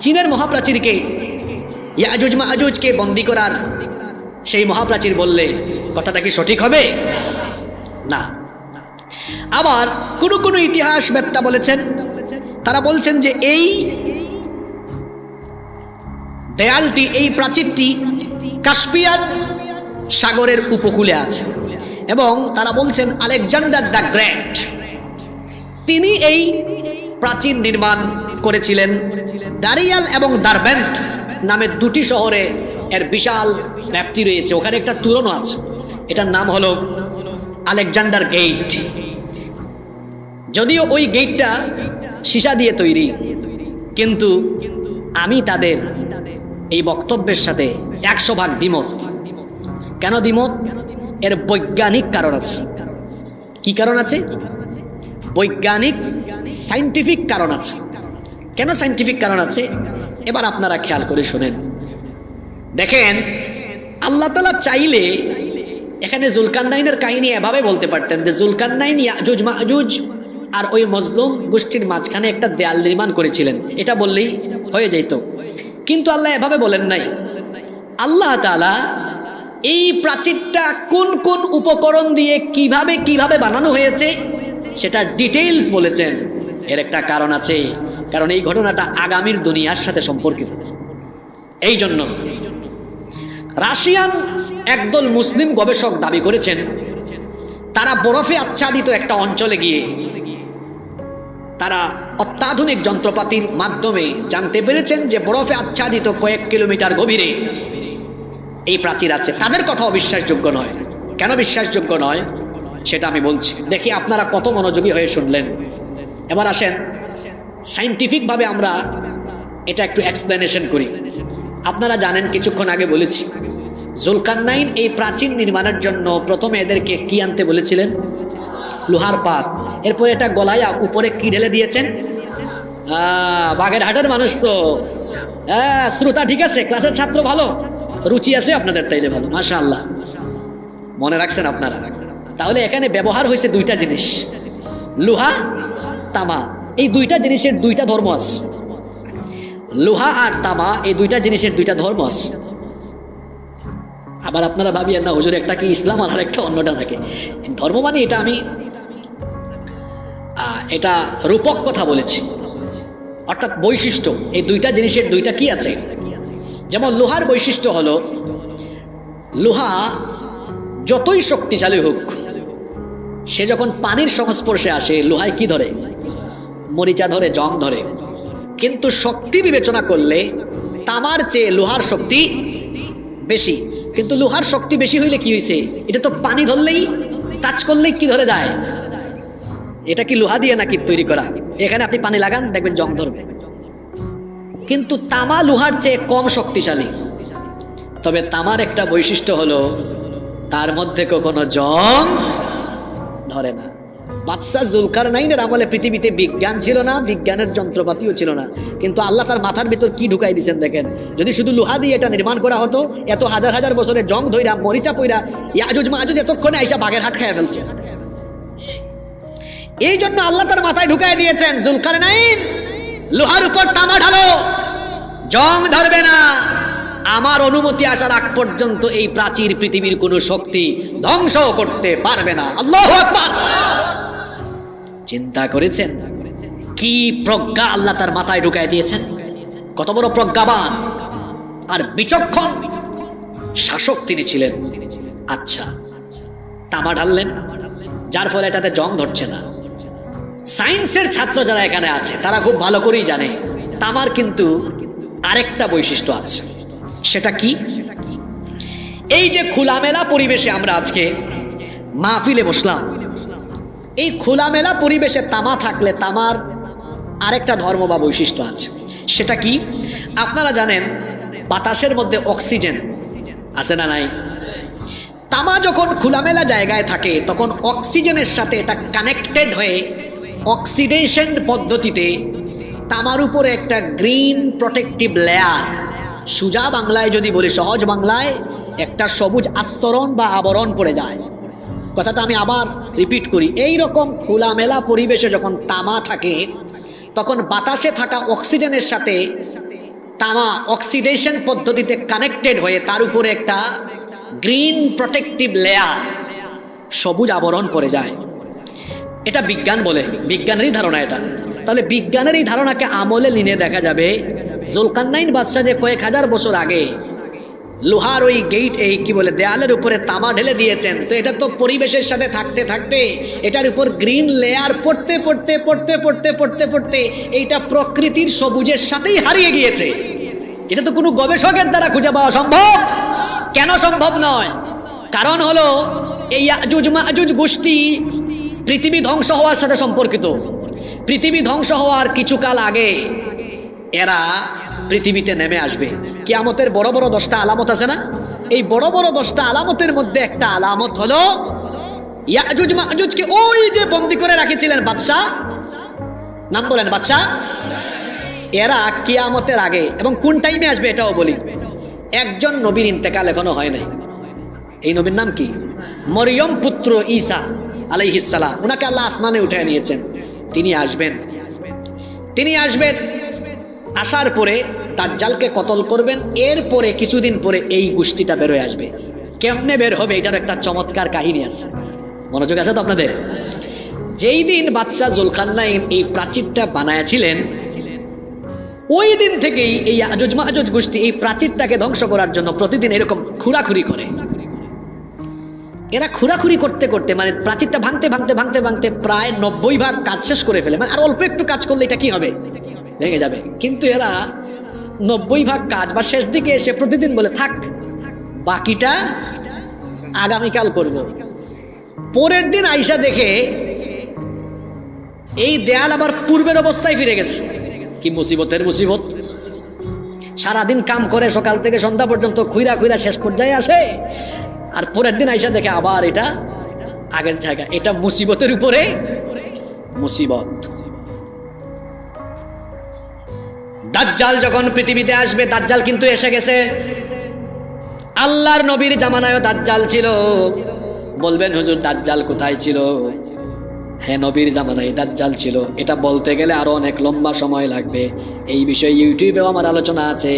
চীনের মহাপ্রাচীরকে, ইয়াজুজ মাজুজকে বন্দী করার সেই মহাপ্রাচীর বললে কথাটা কি সঠিক হবে? না। আবার কোনো ইতিহাসবেত্তা বলেছেন, তারা বলছেন যে এই দেয়ালটি, এই প্রাচীরটি কাস্পিয়ান সাগরের উপকূলে আছে, এবং তারা বলছেন আলেকজান্ডার দ্য গ্রেট তিনি এই প্রাচীর নির্মাণ করেছিলেন। দারিয়াল এবং দারবেন্ট নামে 2টি শহরে এর বিশাল ব্যাপ্তি রয়েছে। ওখানে একটা তোরণও আছে, এটার নাম হলো আলেকজান্ডার গেট। যদিও ওই গেটটা সীসা দিয়ে তৈরি, কিন্তু আমি তাদের এই বক্তব্যের সাথে 100% দ্বিমত। কেন দ্বিমত? এর বৈজ্ঞানিক কারণ আছে। কি কারণ আছে? বৈজ্ঞানিক, সায়েন্টিফিক কারণ আছে। কেন সায়েন্টিফিক কারণ আছে? এবার আপনারা খেয়াল করে শুনেন। দেখেন, আল্লাহ তাআলা চাইলে এখানে জুলকারনাইনের কাহিনী এভাবে বলতে পারতেন যে জুলকারনাইন ইয়াজুজ মাজুজ আর ওই মজলুম গোষ্ঠীর মাঝখানে একটা দেয়াল নির্মাণ করেছিলেন, এটা বললেই হয়ে যেত। কিন্তু আল্লাহ এভাবে বলেন নাই। আল্লাহ তাআলা এই প্রাচীরটা কোন কোন উপকরণ দিয়ে কিভাবে কিভাবে বানানো হয়েছে সেটা ডিটেইলস বলেছেন। এর একটা কারণ আছে, কারণ এই ঘটনাটা আগামীর দুনিয়ার সাথে সম্পর্কিত। এই জন্য রাশিয়ান একদল মুসলিম গবেষক দাবি করেছেন তারা বরফে আচ্ছাদিত একটা অঞ্চলে গিয়ে তারা অত্যাধুনিক যন্ত্রপাতির মাধ্যমে জানতে পেরেছেন যে বরফে আচ্ছাদিত কয়েক কিলোমিটার গভীরে এই প্রাচীর আছে। তাদের কথা অবিশ্বাসযোগ্য নয়। কেন বিশ্বাসযোগ্য নয় সেটা আমি বলছি, দেখি আপনারা কত মনোযোগী হয়ে শুনলেন। এবার আসেন সায়েন্টিফিকভাবে আমরা এটা একটু এক্সপ্লেনেশন করি। আপনারা জানেন, কিছুক্ষণ আগে বলেছি, জুলকারনাইন এই প্রাচীর নির্মাণের জন্য প্রথমে এদেরকে কি আনতে বলেছিলেন? লোহার পাত। এরপর এটা গলায়া উপরে কি ঢেলে দিয়েছেন? বাগেরহাটের মানুষ তো, শ্রোতা ঠিক আছে, ক্লাসের ছাত্র ভালো, রুচি আছে আপনাদের, তাইলে ভালো, মাশাআল্লাহ, মনে রাখছেন আপনারা। তাহলে এখানে ব্যবহার হয়েছে দুইটা জিনিস, লোহা, তামা। এই দুইটা জিনিসের দুইটা ধর্ম আছে। লোহা আর তামা এই দুইটা জিনিসের দুইটা ধর্ম আছে। আবার আপনারা ভাবিয়েন না হুজুর একটা কি ইসলাম আর একটা অন্যটা নাকি। ধর্ম মানে এটা আমি এটা রূপক কথা বলেছি, অর্থাৎ বৈশিষ্ট্য। এই দুইটা জিনিসের দুইটা কি আছে? যেমন লোহার বৈশিষ্ট্য হলো, লোহা যতই শক্তিশালী হোক, সে যখন পানির সংস্পর্শে আসে লোহায় কি ধরে? মরিচা ধরে, জং ধরে। কিন্তু শক্তি বিবেচনা করলে তামার চেয়ে লোহার শক্তি বেশি। কিন্তু লোহার শক্তি বেশি হইলে কি হয়েছে? এটা তো পানি ধরলেই, টাচ করলেই কি ধরে যায়? এটা কি লোহা দিয়ে নাকি তৈরি করা? এখানে আপনি পানি লাগান, দেখবেন জং ধরবে। কিন্তু তামা লোহার চেয়ে কম শক্তিশালী। তবে তামার একটা বৈশিষ্ট্য হলো তার মধ্যে কখনো জং ধরে না। বাদশাহ জুলকারনাইনের আমলে পৃথিবীতে বিজ্ঞান ছিল না, বিজ্ঞানের যন্ত্রপাতিও ছিল না, কিন্তু আল্লাহ তার মাথার ভিতর কি ঢুকাই দিয়েছেন দেখেন। যদি শুধু লোহা দিয়ে এটা নির্মাণ করা হতো, এত হাজার হাজার বছরে জং ধইরা মরিচা পইরা ইয়াজুজ মাহুজ এতক্ষণে আইসা বাগেরহাট খাইয়া ফেলতো। এই জন্য আল্লাহ তার মাথায় ঢুকাই দিয়েছেন, জুলকারনাইন লোহার উপর তামা ঢালো, জং ধরবে না। আমার অনুমতি আসার আগ পর্যন্ত এই প্রাচীর পৃথিবীর কোনো শক্তি ধ্বংস করতে পারবে না। আল্লাহু আকবার। চিন্তা করেছেন কি প্রজ্ঞা আল্লাহ তার মাথায় ঢুকায় দিয়েছেন? কত বড় প্রজ্ঞাবান আর বিচক্ষণ শাসক তিনি ছিলেন। আচ্ছা, তামা ঢাললেন, যার ফলে এটাতে জং ধরছে না। সায়েন্সের ছাত্র যারা এখানে আছে তারা খুব ভালো করেই জানে তামার কিন্তু আরেকটা বৈশিষ্ট্য আছে। সেটা কি? এই যে খোলামেলা পরিবেশে আমরা আজকে মাহফিলে বসলাম, এই খোলামেলা পরিবেশে তামা থাকলে তামার আরেকটা ধর্ম বা বৈশিষ্ট্য আছে। সেটা কি? আপনারা জানেন বাতাসের মধ্যে অক্সিজেন আছে না নাই? তামা যখন খোলামেলা জায়গায় থাকে তখন অক্সিজেনের সাথে এটা কানেক্টেড হয়ে অক্সিডেশন পদ্ধতিতে তামার উপরে একটা গ্রিন প্রোটেক্টিভ লেয়ার, সোজা বাংলায় যদি বলি, সহজ বাংলায় একটা সবুজ আস্তরণ বা আবরণ পড়ে যায়। কথাটা আমি আবার রিপিট করি, এই রকম খোলামেলা পরিবেশে যখন তামা থাকে তখন বাতাসে থাকা অক্সিজেনের সাথে তামা অক্সিডেশন পদ্ধতিতে কানেক্টেড হয়ে তার উপরে একটা গ্রিন প্রোটেক্টিভ লেয়ার, সবুজ আবরণ পড়ে যায়। এটা বিজ্ঞান বলে, বিজ্ঞানেরই ধারণা এটা। তাহলে বিজ্ঞানের এই ধারণাকে আমলে নিয়ে দেখা যাবে জুলকারনাইন বাদশাহ যে কয়েক হাজার বছর আগে লোহার ওই গেট, এই কি বলে, দেয়ালের উপরে তামা ঢেলে দিয়েছেন, তো এটা তো পরিবেশের সাথে থাকতে থাকতে এটার উপর গ্রিন লেয়ার পড়তে পড়তে পড়তে পড়তে পড়তে পড়তে এইটা প্রকৃতির সবুজের সাথেই হারিয়ে গিয়েছে। এটা তো কোনো গবেষকের দ্বারা খুঁজে পাওয়া সম্ভব। কেন সম্ভব নয়? কারণ হলো এই ইয়াজুজ মাজুজ গোষ্ঠী পৃথিবী ধ্বংস হওয়ার সাথে সম্পর্কিত। পৃথিবী ধ্বংস হওয়ার কিছুকাল আগে এরা পৃথিবীতে নেমে আসবে। কিয়ামতের বড় বড় 10টা আলামত আছে না? এই বড় বড় 10টা আলামতের মধ্যে একটা আলামত হলো ইয়াজুজ মাজুজকে ওই যে বন্দী করে রাখিছিলেন বাদশাহ, নাম বলেন বাদশাহ, এরা কিয়ামতের আগে, এবং কোন টাইমে আসবে এটাও বলি। একজন নবীর ইন্তেকাল এখনো হয় নাই। এই নবীর নাম কি? মরিয়ম পুত্র ঈসা আলাইহিস সালাম। ওনাকে আল্লাহ আসমানে উঠে নিয়েছেন। তিনি আসবেন, তিনি আসবেন। আসার পরে দাজ্জালকে কতল করবেন, এরপরে কিছুদিন পরে এই গোষ্ঠীটা বেরোয় আসবে। কেমনে বের হবে এটার একটা চমৎকার কাহিনী আছে, মনোযোগ আছে তো আপনাদের? যেই দিন বাদশাহ জুলকারনাইন এই প্রাচীরটা বানায়াছিলেন, ওই দিন থেকেই এই ইয়াজুজ মাজুজ গোষ্ঠী এই প্রাচীরটাকে ধ্বংস করার জন্য প্রতিদিন এরকম খুঁড়াখুড়ি করে। এরা খুঁড়াখুড়ি করতে করতে মানে প্রাচীরটা ভাঙতে ভাঙতে ভাঙতে ভাঙতে প্রায় 90 ভাগ কাজ শেষ করে ফেলে। মানে আর অল্প একটু কাজ করলে এটা কি হবে, ভেঙে যাবে। কিন্তু এরা 90 ভাগ কাজ বা শেষ দিকে এসে প্রতিদিন বলে থাক, বাকিটা আগামীকাল করব। পরের দিন আইসা দেখে এই দেয়াল আবার পূর্বের অবস্থায় ফিরে গেছে। কি মুসিবতের মুসিবত! সারাদিন কাম করে সকাল থেকে সন্ধ্যা পর্যন্ত খুইরা খুইরা শেষ পর্যায়ে আসে, আর পরের দিন আইসা দেখে আবার এটা আগের জায়গা। এটা মুসিবতের উপরে মুসিবত। দাজ্জাল যখন পৃথিবীতে আসবে, দাজ্জাল কিন্তু এসে গেছে। আল্লাহর নবীর জামানায়ও দাজ্জাল ছিল। বলবেন হুজুর দাজ্জাল কোথায় ছিল? হ্যাঁ, নবীর জামানায় দাজ্জাল ছিল। এটা বলতে গেলে আরো অনেক লম্বা সময় লাগবে। এই বিষয়ে ইউটিউবেও আমার আলোচনা আছে।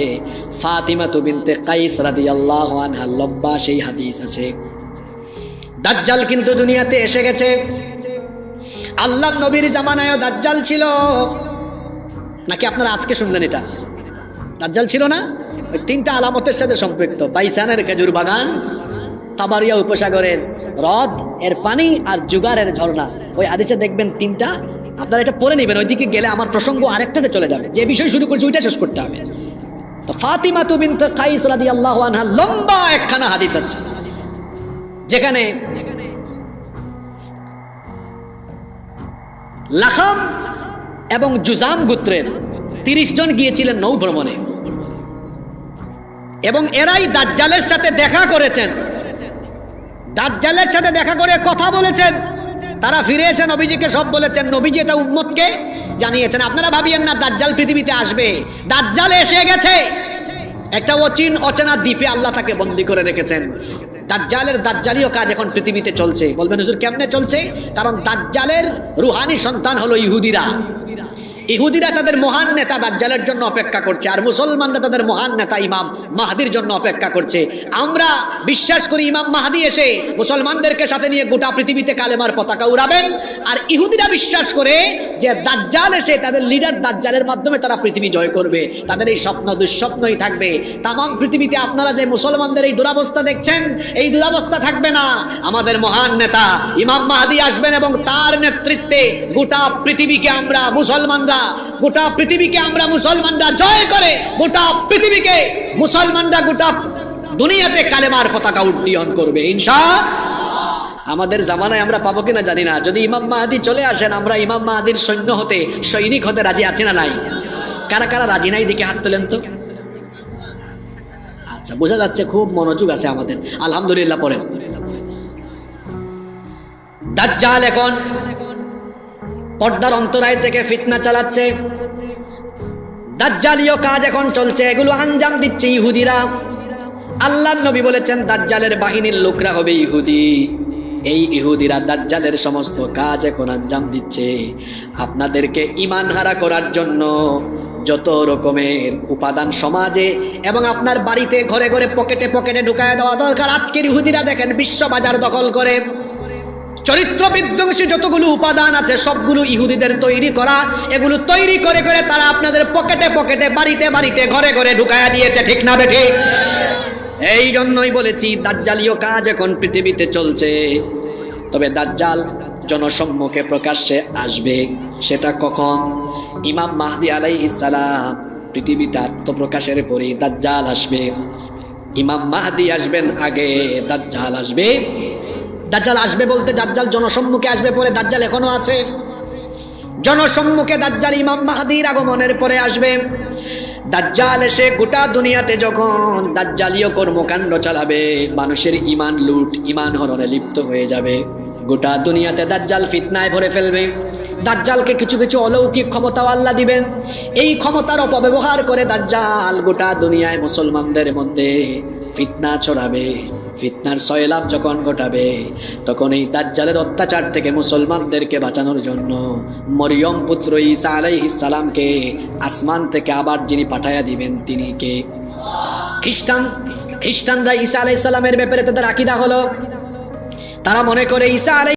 ফাতিমা বিনতে কাইস রাদিয়াল্লাহু আনহা লম্বা সেই হাদিস আছে। দাজ্জাল কিন্তু দুনিয়াতে এসে গেছে। আল্লাহর নবীর জামানায়ও দাজ্জাল ছিল নাকি আপনারা আজকে শুনলেন? এটা দাজ্জাল ছিল না? ওই তিনটা আলামতের সাথে সম্পৃক্ত: বাইসানের খেজুর বাগান, তাবারিয়া উপসাগরের হ্রদ এর পানি, আর জুগারের ঝর্ণা। ওই হাদিসে দেখবেন তিনটা। আপনারা এটা পড়ে নেবেন, ওইদিকে গেলে আমার প্রসঙ্গ আরেকটাতে চলে যাবে। যে বিষয় শুরু করছি ওইটা শেষ করতে হবে। তো ফাতিমা বিনতে কাইস রাদিয়াল্লাহু আনহা লম্বা একখানা হাদিস আছে, যেখানে লাখাম এবং জুজাম গোত্রের 30 জন গিয়েছিলেন নৌ ভ্রমণে, এবং এরাই দাজ্জালের সাথে দেখা করেছেন। দাজ্জালের সাথে দেখা করে কথা বলেছেন। তারা ফিরে এসে নবীজিকে সব বলেছেন। নবীজি এটা উম্মতকে জানিয়েছেন। আপনারা ভাবিয়েন না দাজ্জাল পৃথিবীতে আসবে। দাজ্জাল এসে গেছে। একটা অচেনা দ্বীপে আল্লাহ তাকে বন্দী করে রেখেছেন। দাজ্জালীয় কাজ এখন পৃথিবীতে চলছে। বলবেন হুজুর কেমনে চলছে? কারণ দাজ্জালের রুহানি সন্তান হলো ইহুদিরা। ইহুদিরা তাদের মহান নেতা দাজ্জালের জন্য অপেক্ষা করছে, আর মুসলমানরা তাদের মহান নেতা ইমাম মাহদির জন্য অপেক্ষা করছে। আমরা বিশ্বাস করি ইমাম মাহদি এসে মুসলমানদেরকে সাথে নিয়ে গোটা পৃথিবীতে কালেমার পতাকা উড়াবেন, আর ইহুদিরা বিশ্বাস করে যে দাজ্জাল এসে তাদের লিডার দাজ্জালের মাধ্যমে তারা পৃথিবী জয় করবে। তাদের এই স্বপ্ন দুঃস্বপ্নই থাকবে। তামাম পৃথিবীতে আপনারা যে মুসলমানদের এই দুরাবস্থা দেখছেন, এই দুরাবস্থা থাকবে না। আমাদের মহান নেতা ইমাম মাহদি আসবেন এবং তার নেতৃত্বে গোটা পৃথিবীকে আমরা মুসলমানরা জয় করে গোটা পৃথিবীকে মুসলমানরা গোটা দুনিয়াতে কালেমার পতাকা উড্ডীয়ন করবে ইনশাআল্লাহ। আমাদের জামানায় আমরা পাবো কিনা জানি না। যদি ইমাম মাহদি চলে আসেন, আমরা ইমাম মাহদির সৈনিক হতে রাজি আছি না নাই? কারা কারা রাজি নাই দিকে হাত তোলেন তো। আচ্ছা, বোঝা যাচ্ছে খুব মনোযোগ আছে আমাদের। আলহামদুলিল্লাহ পড়েন। দাজ্জাল এখন পর্দার অন্তরায় থেকে ফিতনা চালাচ্ছে। দাজ্জালীয় কাজ এখন চলছে, এগুলো আঞ্জাম দিচ্ছে ইহুদিরা। আল্লাহর নবী বলেছেন দাজ্জালের বাহিনীর লোকরা হবে ইহুদি। এই ইহুদিরা দাজ্জালের সমস্ত কাজ এখন আঞ্জাম দিচ্ছে। আপনাদেরকে ঈমান হারা করার জন্য যত রকমের উপাদান সমাজে এবং আপনার বাড়িতে ঘরে ঘরে পকেটে পকেটে ঢুকায় দেওয়া দরকার। আজকের ইহুদিরা দেখেন বিশ্ববাজার দখল করে। চরিত্র বিধ্বংসী যতগুলো উপাদান আছে সবগুলো ইহুদিদের তৈরি করা। এগুলো তৈরি করে করে তারা আপনাদের পকেটে পকেটে বাড়িতে বাড়িতে ঘরে ঘরে ঢুকায়া দিয়েছে, ঠিক না বেঠি? এই জন্যই বলেছি দাজ্জালীয় কাজ এখন পৃথিবীতে চলছে। তবে দাজ্জাল জনসম্মুখে প্রকাশ্যে আসবে। সেটা কখন? ইমাম মাহদি আলাইহিস সালাম পৃথিবীতে আত্মপ্রকাশের পরে দাজ্জাল আসবে। ইমাম মাহদি আসবেন আগে, দাজ্জাল আসবে। দাজ্জাল আসবে বলতে দাজ্জাল জনসম্মুখে আসবে পরে, দাজ্জাল এখনো আছে। জনসম্মুখে দাজ্জাল ইমাম মাহদির আগমনের পরে আসবে। দাজ্জাল এসে গোটা দুনিয়াতে যখন দাজ্জালীয় কর্মকাণ্ড চালাবে, মানুষের ঈমান লুট, ঈমান হরণে লিপ্ত হয়ে যাবে। গোটা দুনিয়াতে দাজ্জাল ফিতনায় ভরে ফেলবে। দাজ্জালকে কিছু কিছু অলৌকিক ক্ষমতাও আল্লাহ দিবেন। এই ক্ষমতার অপব্যবহার করে দাজ্জাল গোটা দুনিয়ায় মুসলমানদের মধ্যে ফিতনা ছড়াবে। ফিতনার সয়লাব যখন ঘটাবে, তখন এই দাজ্জালের অত্যাচার থেকে মুসলমানদেরকে বাঁচানোর জন্য মরিয়ম পুত্র ঈসা আলাইহিস সালামকে আসমান থেকে আবার যিনি পাঠাইয়া দিবেন তিনি কে? খ্রিস্টানরা ঈসা আলাইহিস সালামের ব্যাপারে তাদের আকীদা হলো, তারা মনে করে ঈসা আলাইহিস